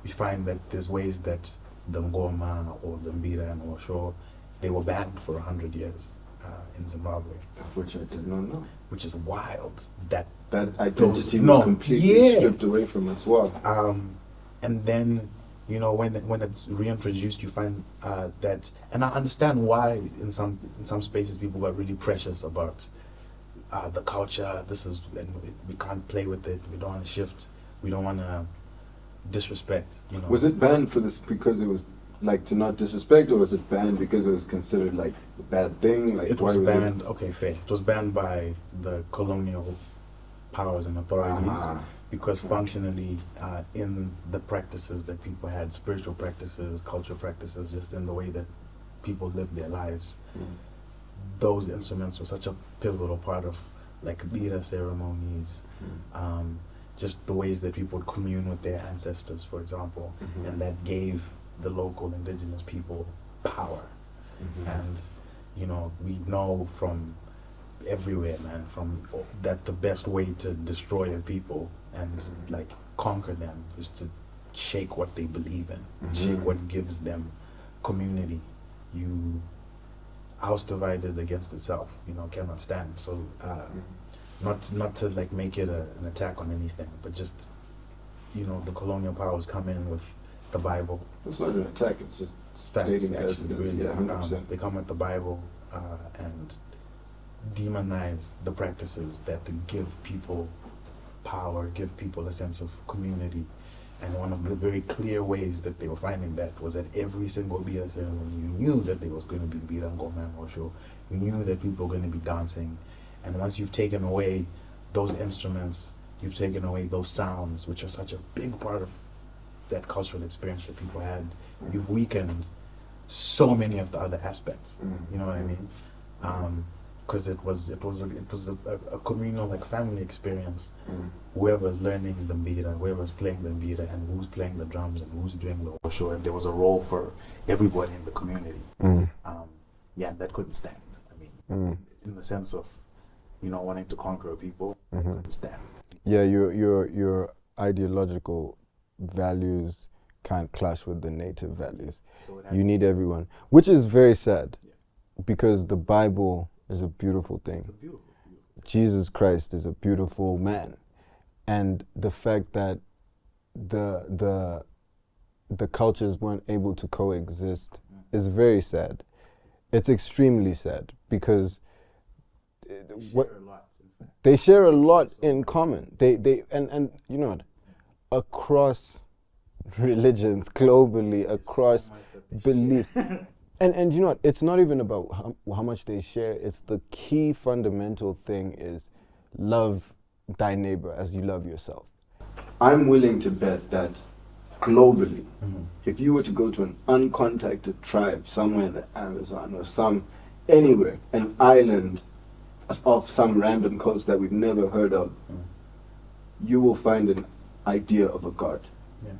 We find that there's ways that the ngoma or the mbira and osho, they were banned for 100 years in Zimbabwe. Which I did not know. Which is wild. That identity was completely stripped away from us. Wow. And then, when it's reintroduced, you find that, and I understand why in some spaces people got really precious about the culture. And we can't play with it. We don't want to shift. We don't want to disrespect. Was it banned for this because it was like to not disrespect, or was it banned because it was considered like a bad thing? Like it was banned. Okay, fair. It was banned by the colonial powers and authorities. Because functionally, in the practices that people had, spiritual practices, cultural practices, just in the way that people lived their lives, those instruments were such a pivotal part of like Lira ceremonies, just the ways that people would commune with their ancestors, for example, and that gave the local indigenous people power. And, we know from everywhere, man, from that the best way to destroy a people and like conquer them is to shake what they believe in, shake what gives them community. House divided against itself, cannot stand. So not to like make it an attack on anything, but just the colonial powers come in with the Bible. It's not an attack, it's just facts, stating as it is. really. Yeah, 100%. They come with the Bible and demonize the practices that give people power, give people a sense of community. And one of the very clear ways that they were finding that was at every single Bira ceremony, you knew that there was going to be Bira Ngoma and Osho. You knew that people were going to be dancing. And once you've taken away those instruments, you've taken away those sounds, which are such a big part of that cultural experience that people had, you've weakened so many of the other aspects. You know what I mean? Because it was a communal, like, family experience. Whoever's learning the mbira, whoever's playing the mbira, and who's playing the drums, and who's doing the osho, and there was a role for everybody in the community. Yeah, that couldn't stand. I mean, in the sense of, wanting to conquer people, couldn't stand. Yeah, your ideological values can't clash with the native values. So you need everyone, which is very sad, because the Bible is a beautiful thing. It's a beautiful. Jesus Christ is a beautiful man, and the fact that the cultures weren't able to coexist is very sad. It's extremely sad, because they share a lot in common. They and you know what, across religions globally across belief. And you know what? It's not even about how much they share. It's the key fundamental thing is love thy neighbor as you love yourself. I'm willing to bet that globally, Mhm. if you were to go to an uncontacted tribe somewhere in the Amazon or anywhere, an island off some random coast that we've never heard of, you will find an idea of a God. Yeah.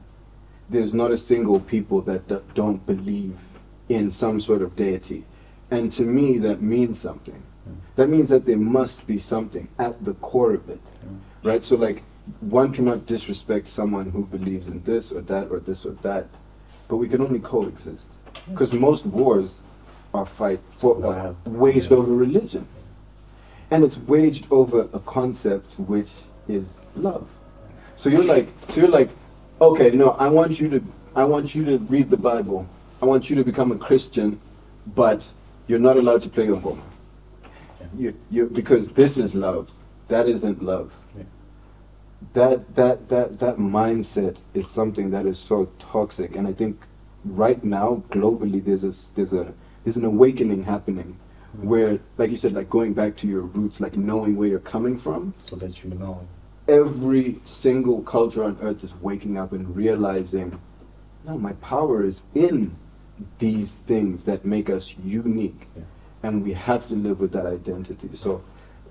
There's not a single people that don't believe in some sort of deity. And to me, that means something. That means that there must be something at the core of it, right? So like, one cannot disrespect someone who believes in this or that or this or that, but we can only coexist. Because most wars are waged over religion. And it's waged over a concept which is love. So you're like, okay, no, I want you to read the Bible. I want you to become a Christian, but you're not allowed to play your ngoma. Because this is love. That isn't love. Yeah. That mindset is something that is so toxic, and I think right now globally there's an awakening happening, where, like you said, like going back to your roots, like knowing where you're coming from. So that you know. Every single culture on earth is waking up and realizing, no, my power is in these things that make us unique, and we have to live with that identity. So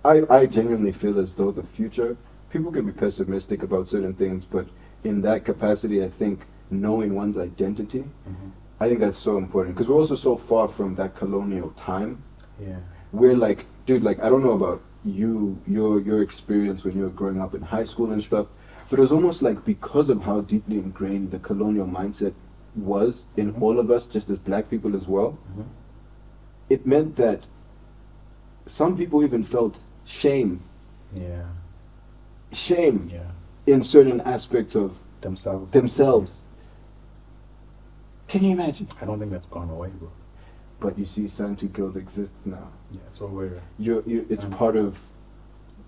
I genuinely feel as though the future, people can be pessimistic about certain things, but in that capacity, I think knowing one's identity, I think that's so important, because we're also so far from that colonial time. Yeah. We're like, dude, like, I don't know about your experience when you were growing up in high school and stuff, but it was almost like, because of how deeply ingrained the colonial mindset was in all of us, just as black people as well, it meant that some people even felt shame Yeah. In certain aspects of themselves. Can you imagine? I don't think that's gone away, bro. But you see, Santu Guild exists now. Yeah, it's all we're. It's part of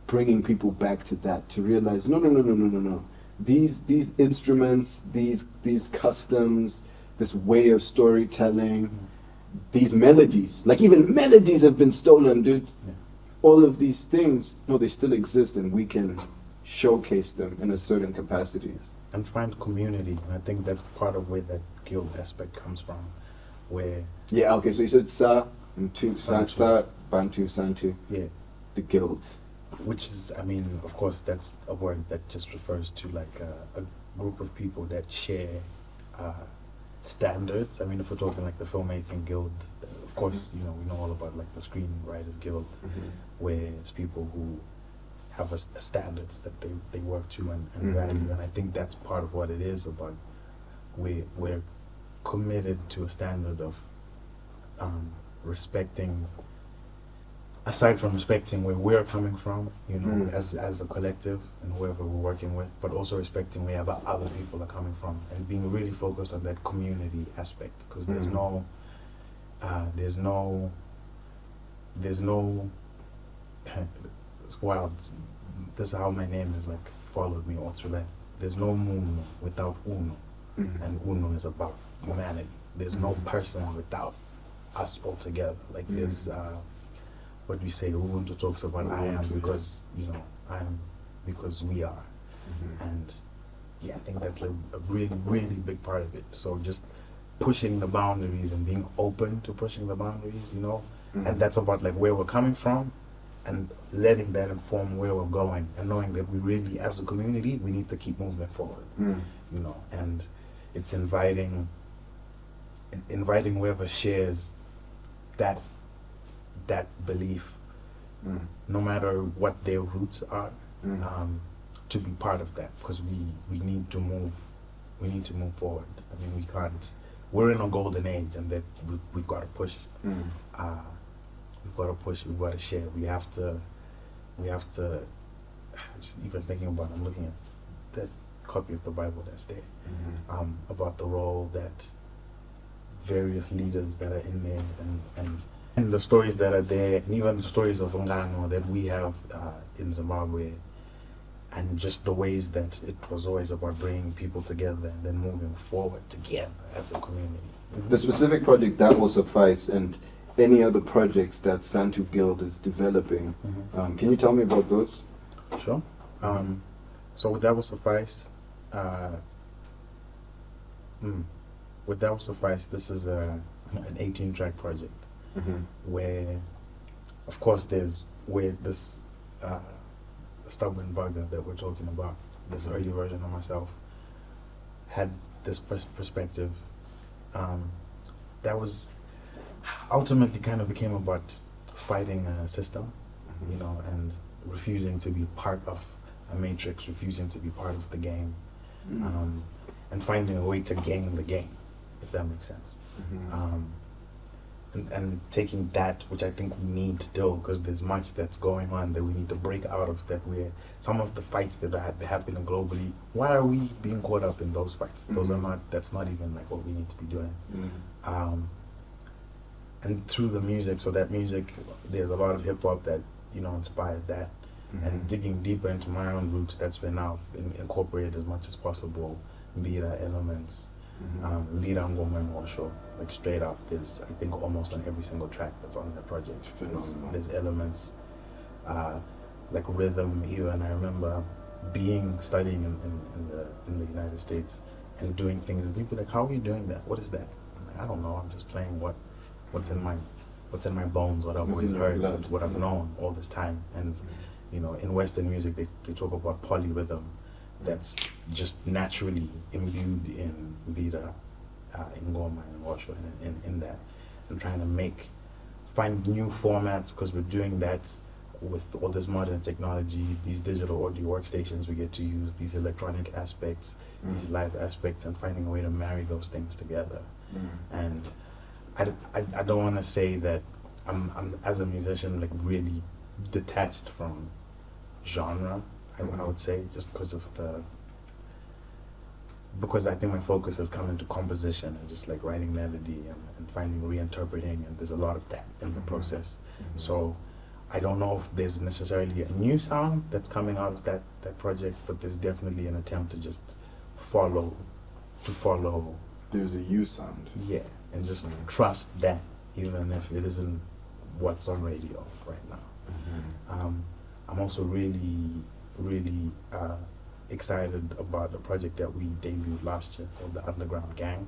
bringing people back to that, to realize, no. These instruments, these customs, this way of storytelling, these melodies, like even melodies have been stolen, dude. Yeah. All of these things, no, they still exist, and we can showcase them in a certain capacity. And find community. And I think that's part of where that guild aspect comes from, where. Yeah. Okay. So you said Sa, Santu. Bantu, Santu. Yeah. The guild. Which is, I mean, of course, that's a word that just refers to like a group of people that share standards. I mean, if we're talking like the filmmaking guild, of course, you know, we know all about like the screenwriters guild, where it's people who have a standards that they work to and value. And I think that's part of what it is about. We're committed to a standard of respecting, aside from respecting where we're coming from, you know, as a collective and whoever we're working with, but also respecting where other people are coming from, and being really focused on that community aspect, because there's no it's wild. This is how my name is like followed me all through life. There's no Munu without Unu, and Unu is about humanity. There's no person without us all together. Like there's what do you say? Ubuntu talks about I am because, you know, I am because we are, and yeah, I think that's like a really, really big part of it. So just pushing the boundaries and being open to pushing the boundaries, you know, and that's about like where we're coming from, and letting that inform where we're going, and knowing that we really, as a community, we need to keep moving forward, you know, and it's inviting whoever shares that belief, no matter what their roots are, to be part of that, because we need to move forward. I mean, we can't. We're in a golden age, and that we've got to push. We've got to push. We've got to share. We have to. Just even thinking about, I'm looking at that copy of the Bible that's there, about the role that various leaders that are in there, and the stories that are there, and even the stories of Ngano that we have in Zimbabwe. and just the ways that it was always about bringing people together and then moving forward together as a community. The specific project that will suffice, and any other projects that Santu Guild is developing. Can you tell me about those? Sure. So with That Will Suffice, with That Will Suffice, this is an 18-track project where, of course, there's where this stubborn bugger that we're talking about, this early version of myself, had this perspective. That was ultimately kind of became about fighting a system, you know, and refusing to be part of a matrix, refusing to be part of the game, and finding a way to game the game, if that makes sense. And taking that, which I think we need still, because there's much that's going on that we need to break out of, that we're, some of the fights that are happening globally, why are we being caught up in those fights? Those are not, that's not even like what we need to be doing. And through the music, so that music, there's a lot of hip hop that, you know, inspired that. And digging deeper into my own roots, that's where now incorporate as much as possible Mbira elements, Mbira Ngoma and Osho, like straight up. There's, I think, almost on every single track that's on the project. There's elements like rhythm here, and I remember studying in the United States and doing things, and people are like, how are you doing that? What is that? I'm like, I don't know. I'm just playing what's in my bones, what I've always heard, what I've known all this time. And you know, in Western music, they talk about polyrhythm that's just naturally imbued in Mbira, in Ngoma and Osho, and in that, and trying to find new formats, because we're doing that with all this modern technology, these digital audio workstations we get to use, these electronic aspects, these live aspects, and finding a way to marry those things together. And I don't want to say that I'm as a musician like really detached from genre, I would say, just because I think my focus has come into composition and just like writing melody and finding reinterpreting, and there's a lot of that in the process. So I don't know if there's necessarily a new sound that's coming out of that project, but there's definitely an attempt to just follow. There's a you sound. Yeah, and just trust that, even if it isn't what's on radio right now. I'm also really excited about a project that we debuted last year called the Underground Gang.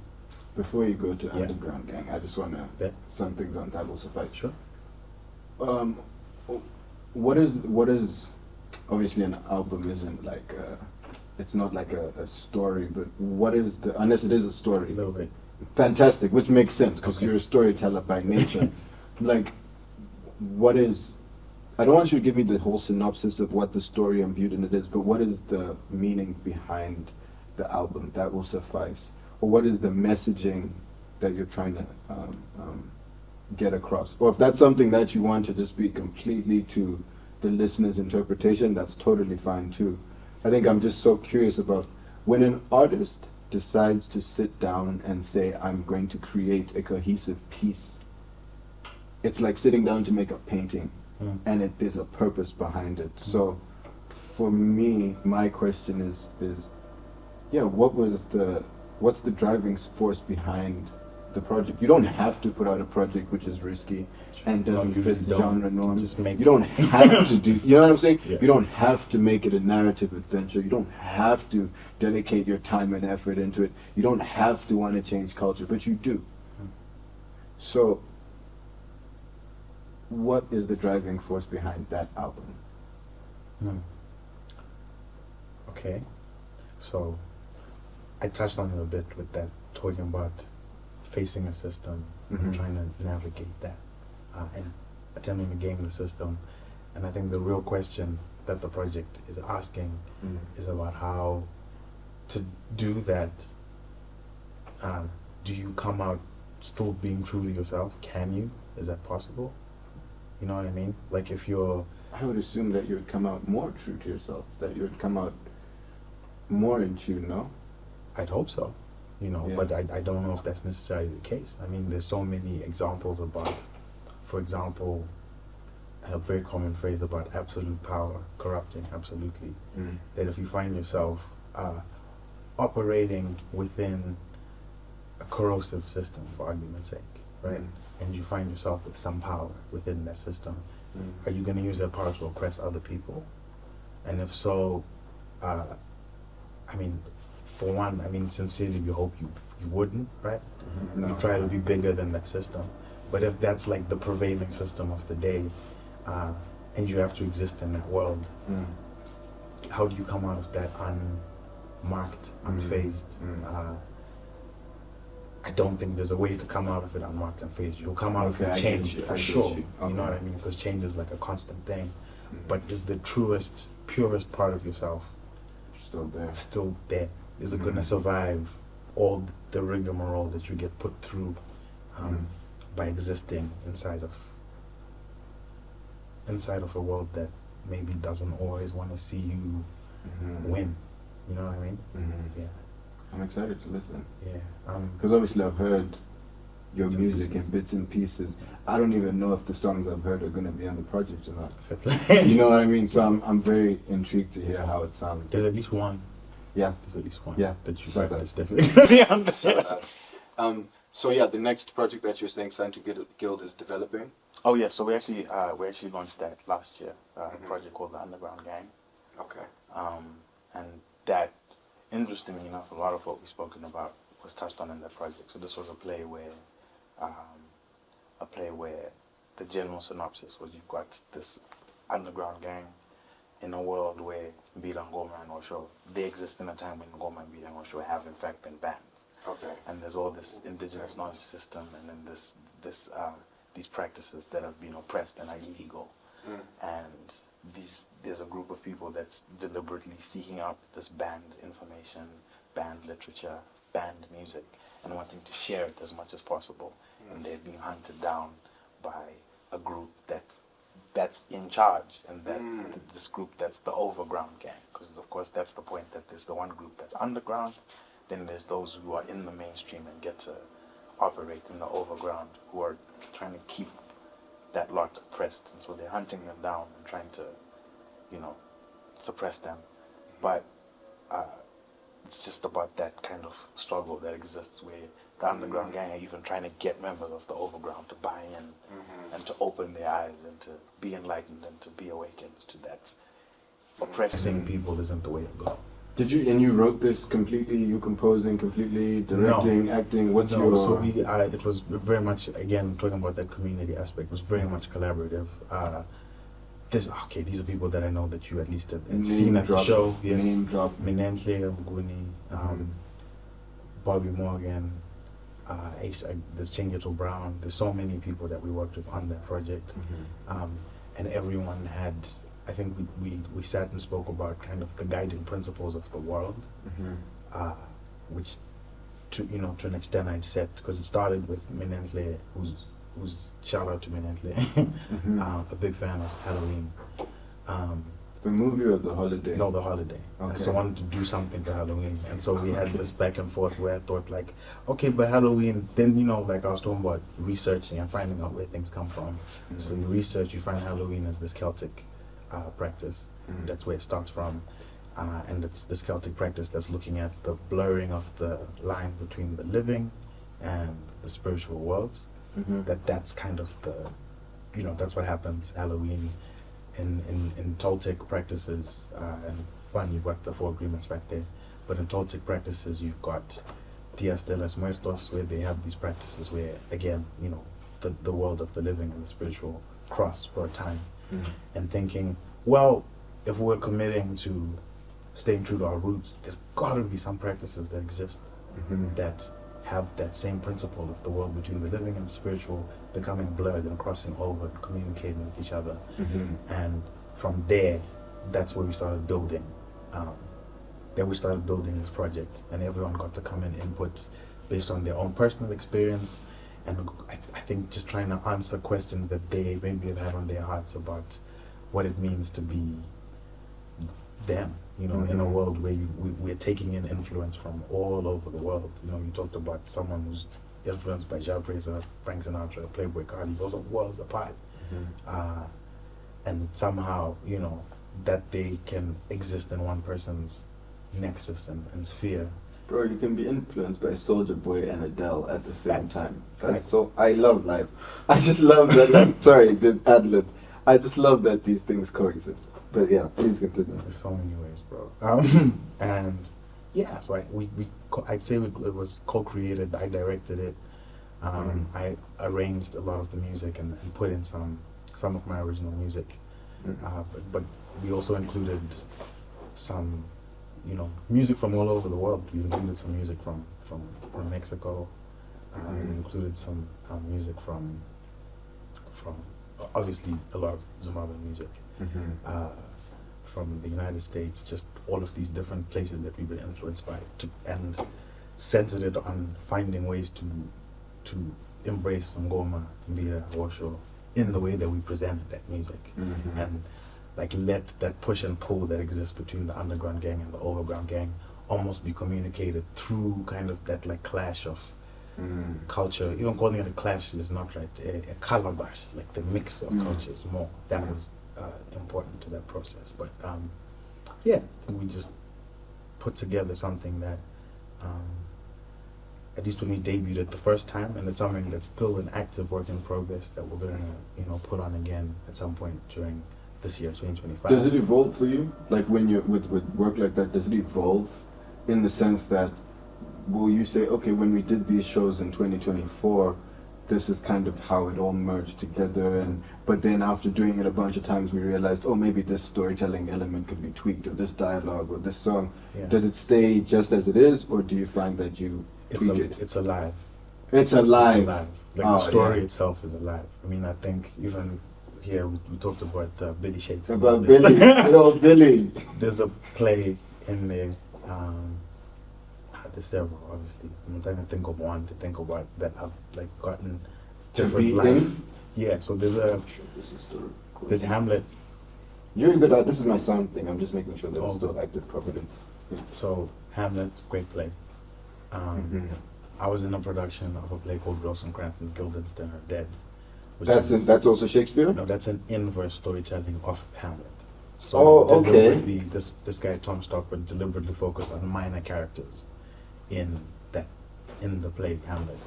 Before you go to Underground Gang, I just want to Bet. some things on That Will Suffice. Sure. What is obviously an album isn't like it's not like a story, but what is unless it is a story? A little bit. Fantastic, which makes sense because Okay. you're a storyteller by nature. Like, what is? I don't want you to give me the whole synopsis of what the story imbued in it is, but what is the meaning behind the album? That Will Suffice, or what is the messaging that you're trying to get across? Or if that's something that you want to just be completely to the listener's interpretation, that's totally fine too. I think I'm just so curious about when an artist decides to sit down and say, I'm going to create a cohesive piece. It's like sitting down to make a painting, and there's a purpose behind it. So for me, my question is what's the driving force behind the project? You don't have to put out a project which is risky and doesn't fit genre norms. Just make you don't have to do, you know what I'm saying? Yeah. You don't have to make it a narrative adventure. You don't have to dedicate your time and effort into it. You don't have to want to change culture, but you do. So what is the driving force behind that album? Okay, so I touched on it a bit with that, talking about facing a system and trying to navigate that and attempting to game the system. And I think the real question that the project is asking is about how to do that. Do you come out still being true to yourself? Can you? Is that possible? You know what I mean? Like if you're... I would assume that you would come out more true to yourself, that you would come out more in tune, no? I'd hope so, you know, Yeah. but I don't know if that's necessarily the case. I mean, there's so many examples about, for example, very common phrase about absolute power corrupting absolutely. Mm. That if you find yourself operating within a corrosive system, for argument's sake, right? Mm. And you find yourself with some power within that system, Mm. are you going to use that power to oppress other people? And if so, I mean, for one, I mean, sincerely, we hope you wouldn't, right? No. You try to be bigger than that system. But if that's like the prevailing system of the day, and you have to exist in that world, Mm. how do you come out of that unmarked, unfazed? I don't think there's a way to come out of it unmarked and phased. You'll come out Okay, of I it get changed you, I for get sure. you. You know Okay. what I mean? Because change is like a constant thing. Mm. But is the truest, purest part of yourself Still there. still there? Is it going to Mhm. survive all the rigmarole that you get put through by existing inside of a world that maybe doesn't always want to see you Mhm. win? You know what I mean? Mhm. Yeah, I'm excited to listen. yeah. Because obviously I've heard your Bits and music in pieces. bits and pieces. I don't even know if the songs I've heard are going to be on the project or not. Fair play. You know what I mean? So I'm very intrigued to hear how it sounds. There's at least one. Yeah. There's at least one. Yeah, That you saw got that. that's definitely gonna be on the Shout out. So yeah, the next project that you're saying Santu Guild is developing. Oh yeah, so we actually launched that last year, a Mhm. project called the Underground Gang, Okay. and that, interestingly enough, a lot of what we've spoken about was touched on in that project. So this was a play where the general synopsis was you've got this underground gang in a world where Mbila Ngoma and Osho, they exist in a time when Ngoma and Mbila and Osho have in fact been banned. Okay. And there's all this indigenous knowledge system, and then these practices that have been oppressed and are illegal. Mm. And there's a group of people that's deliberately seeking out this banned information, banned literature, banned music, and wanting to share it as much as possible. Mm. And they're being hunted down by a group that's in charge, and that this group that's the overground gang. Because of course that's the point, that there's the one group that's underground, then there's those who are in the mainstream and get to operate in the overground, who are trying to keep that lot oppressed, and so they're hunting them down and trying to, suppress them. But it's just about that kind of struggle that exists where the underground gang are even trying to get members of the overground to buy in and to open their eyes and to be enlightened and to be awakened to that Oppressing oppressing people isn't the way to go. You wrote this completely, you composing completely, directing, acting, what's No, your... so it was very much, again, talking about that community aspect, was very much collaborative. These are people that I know that you at least have Name seen at the drop, show. Yes. name drop. Minentle Mguni, Bobby Morgan, there's Chengeto Brown. There's so many people that we worked with on that project. And everyone had, I think we sat and spoke about kind of the guiding principles of the world, which to an extent I'd set, because it started with Minentle, who's shout out to Minentle, a big fan of Halloween. The movie or the holiday? No, the holiday. Okay. And so I wanted to do something for Halloween. And so we had this back and forth where I thought like, okay, but Halloween, then, like I was talking about researching and finding out where things come from. So you research, you find Halloween as this Celtic practice. That's where it starts from. And it's this Celtic practice that's looking at the blurring of the line between the living and the spiritual worlds. That's kind of that's what happens Halloween. In Toltec practices, and one, you've got the 4 agreements back there, but in Toltec practices you've got Dias de los Muertos, where they have these practices where, again, the world of the living and the spiritual cross for a time, and thinking, well, if we're committing to staying true to our roots, there's got to be some practices that exist that have that same principle of the world between the living and the spiritual becoming blurred and crossing over and communicating with each other. And from there, that's where we started building. Then we started building this project, and everyone got to come in inputs based on their own personal experience, and I think just trying to answer questions that they maybe have had on their hearts about what it means to be them, in a world where we're taking in influence from all over the world. You talked about someone who's influenced by Jacques Fraser, Frank Sinatra, Playboy Cardi. Those are worlds apart. and somehow, you know, that they can exist in one person's nexus and sphere. Bro, you can be influenced by Soulja Boy and Adele at the same Facts. time. That's Facts. so. I love life. I just love that. Like, sorry, just ad lib. I just love that these things coexist. But yeah, please continue. There's so many ways, bro. And yeah, so I'd say it was co-created. I directed it. I arranged a lot of the music and put in some of my original music. But we also included some, you know, music from all over the world. We included some music from Mexico. We included some music from obviously a lot of Zimbabwean music. From the United States, just all of these different places that we've been influenced by, and centered it on finding ways to embrace Ngoma, Mbira, Osho in the way that we presented that music, and like let that push and pull that exists between the underground gang and the overground gang almost be communicated through kind of that like clash of culture. Even calling it a clash is not right. A calabash, like the mix of cultures more. That was important to that process. But yeah, we just put together something that at least when we debuted it the first time, and it's something that's still an active work in progress that we're gonna, you know, put on again at some point during this year, 2025. Does it evolve for you? Like when you're with work like that, does it evolve in the sense that will you say, okay, when we did these shows in 2024, this is kind of how it all merged together, and but then after doing it a bunch of times we realized, oh, maybe this storytelling element could be tweaked, or this dialogue or this song. Yeah. Does it stay just as it is, or do you find that you tweak it? It's alive. It's alive. It's alive. Like the story itself is alive. I mean, I think even here we talked about Billy Shakes. About Billy, good old Billy. There's a play in there. There's several, obviously. I'm trying to think of one to think about that I've like gotten To different be life. in? Yeah, so there's Hamlet. You're good at this. Is my sound thing. I'm just making sure that it's Oh. still active properly. So Hamlet, great play. I was in a production of a play called Rosencrantz and Guildenstern Are Dead. Which That's also Shakespeare. No, that's an inverse storytelling of Hamlet. So Oh, okay. deliberately, this guy Tom Stockwood deliberately focused on minor characters in the play Hamlet,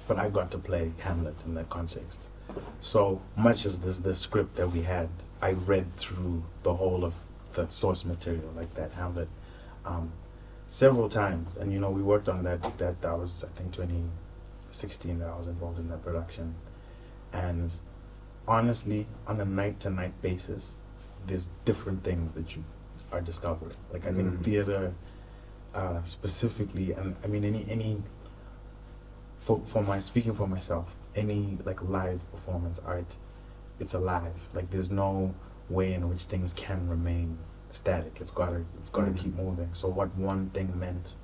but I got to play Hamlet in that context. So much as this script that we had, I read through the whole of the source material, like that Hamlet, several times, and you know we worked on that was I think 2016 that I was involved in that production, and honestly, on a night-to-night basis, there's different things that you are discovering. Like I think theater. Specifically, and I mean any speaking for myself, any like live performance art, it's alive. Like there's no way in which things can remain static. It's gotta keep moving. So what one thing meant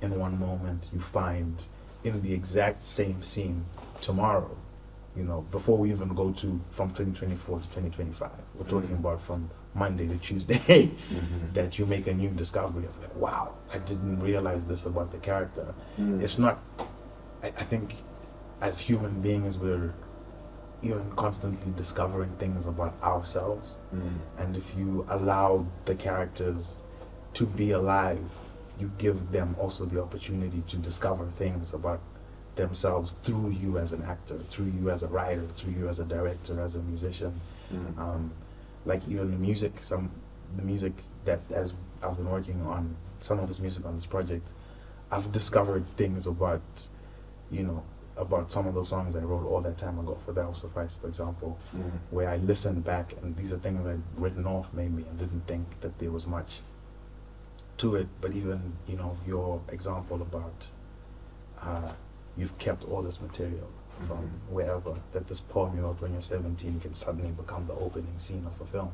in one moment, you find in the exact same scene tomorrow. You know, before we even go from 2024 to 2025, we're talking about from Monday to Tuesday, that you make a new discovery of like, wow, I didn't realize this about the character. It's not, I think as human beings, we're even constantly discovering things about ourselves. And if you allow the characters to be alive, you give them also the opportunity to discover things about themselves through you as an actor, through you as a writer, through you as a director, as a musician. Like even the music that as I've been working on some of this music on this project, I've discovered things about, you know, about some of those songs I wrote all that time ago. For That Will Suffice, for example, where I listened back and these are things I'd written off maybe and didn't think that there was much to it. But even, you know, your example about you've kept all this material from wherever, that this poem you wrote when you're 17 can suddenly become the opening scene of a film.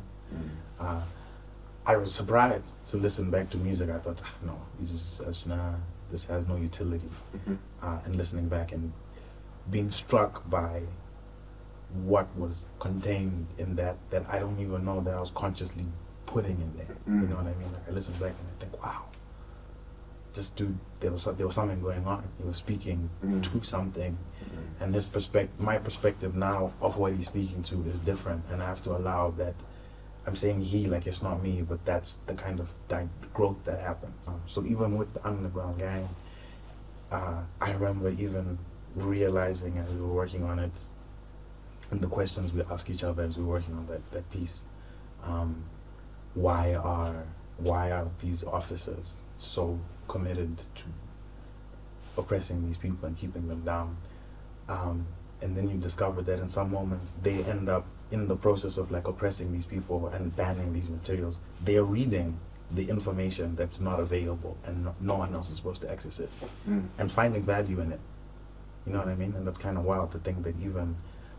I was surprised to listen back to music. I thought, no, this has no utility. And listening back and being struck by what was contained in that I don't even know that I was consciously putting in there. You know what I mean? Like I listen back and I think, wow, this dude, there was something going on. He was speaking to something, and my perspective now of what he's speaking to is different, and I have to allow that I'm saying he like it's not me, but that's the kind of growth that happens. So even with the underground gang, I remember even realizing as we were working on it, and the questions we ask each other as we were working on that piece, why are these officers so committed to oppressing these people and keeping them down? And then you discover that in some moments they end up in the process of like oppressing these people and banning these materials. They're reading the information that's not available and no one else is supposed to access it, and finding value in it. You know what I mean? And that's kind of wild to think that even,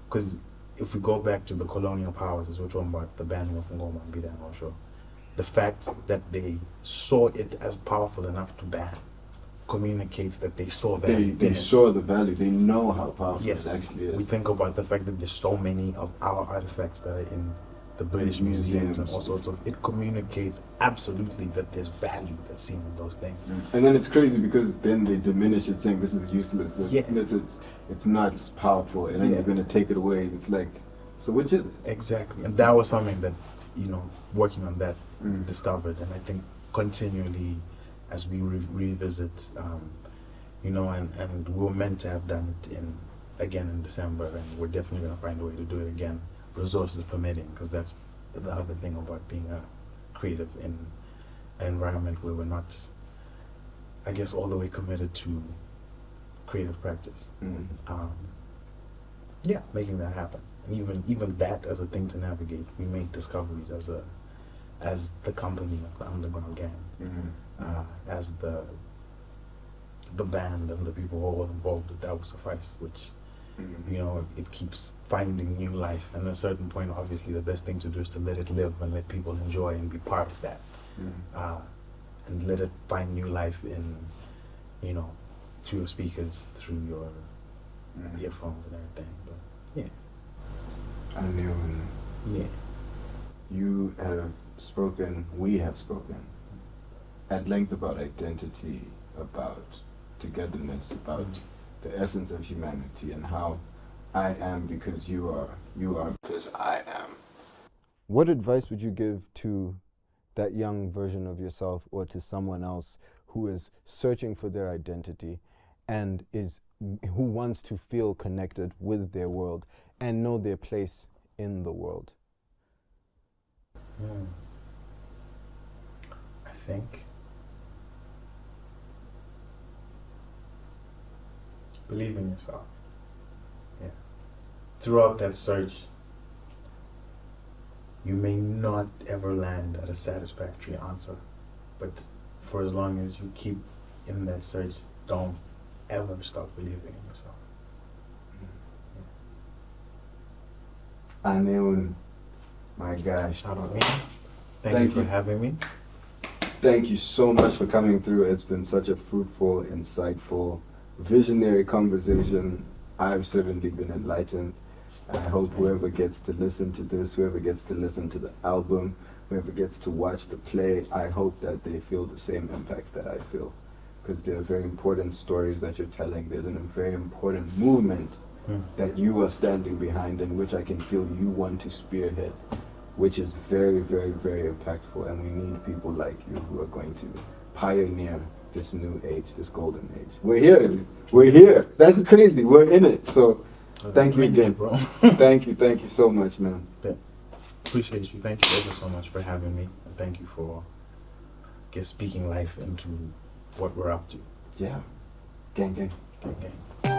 because if we go back to the colonial powers, as we're talking about the banning of Ngoma and Bida and Osho, the fact that they saw it as powerful enough to ban communicates that they saw value. They saw the value. They know how powerful Yes, it actually is. we think about the fact that there's so many of our artifacts that are in the British museums and all sorts of. It communicates absolutely that there's value that's seen in those things. And then it's crazy because then they diminish it, saying this is useless. It's not powerful, and then you're going to take it away. It's like, so which is it? Exactly, and that was something that working on that discovered, and I think continually as we revisit, and we were meant to have done it again in December, and we're definitely going to find a way to do it again, resources permitting, because that's the other thing about being a creative in an environment where we're not, I guess, all the way committed to creative practice. Making that happen, and even that as a thing to navigate, we make discoveries as the company of the underground gang, as the band and the people who were involved. That would suffice, which it keeps finding new life. And at a certain point, obviously, the best thing to do is to let it live and let people enjoy and be part of that, and let it find new life in, through your speakers, through your earphones and everything. But You have spoken, we have spoken at length about identity, about togetherness, about the essence of humanity, and how I am because you are because I am. What advice would you give to that young version of yourself, or to someone else who is searching for their identity and who wants to feel connected with their world and know their place in the world? I think believe in yourself. Yeah. Throughout that search, you may not ever land at a satisfactory answer, but for as long as you keep in that search, don't ever stop believing in yourself. AneUnhu, my gosh. Shout out me. Thank you for having me. Thank you so much for coming through. It's been such a fruitful, insightful, visionary conversation. I've certainly been enlightened. I hope whoever gets to listen to this, whoever gets to listen to the album, whoever gets to watch the play, I hope that they feel the same impact that I feel. Because there are very important stories that you're telling. There's a very important movement that you are standing behind, and which I can feel you want to spearhead, which is very, very, very impactful. And we need people like you who are going to pioneer this new age, this golden age. We're here. That's crazy. We're in it. So thank you again, bro. Thank you so much, man. Appreciate you. Thank you ever so much for having me. And thank you for speaking life into what we're up to. Yeah. Gang, gang. Gang, gang.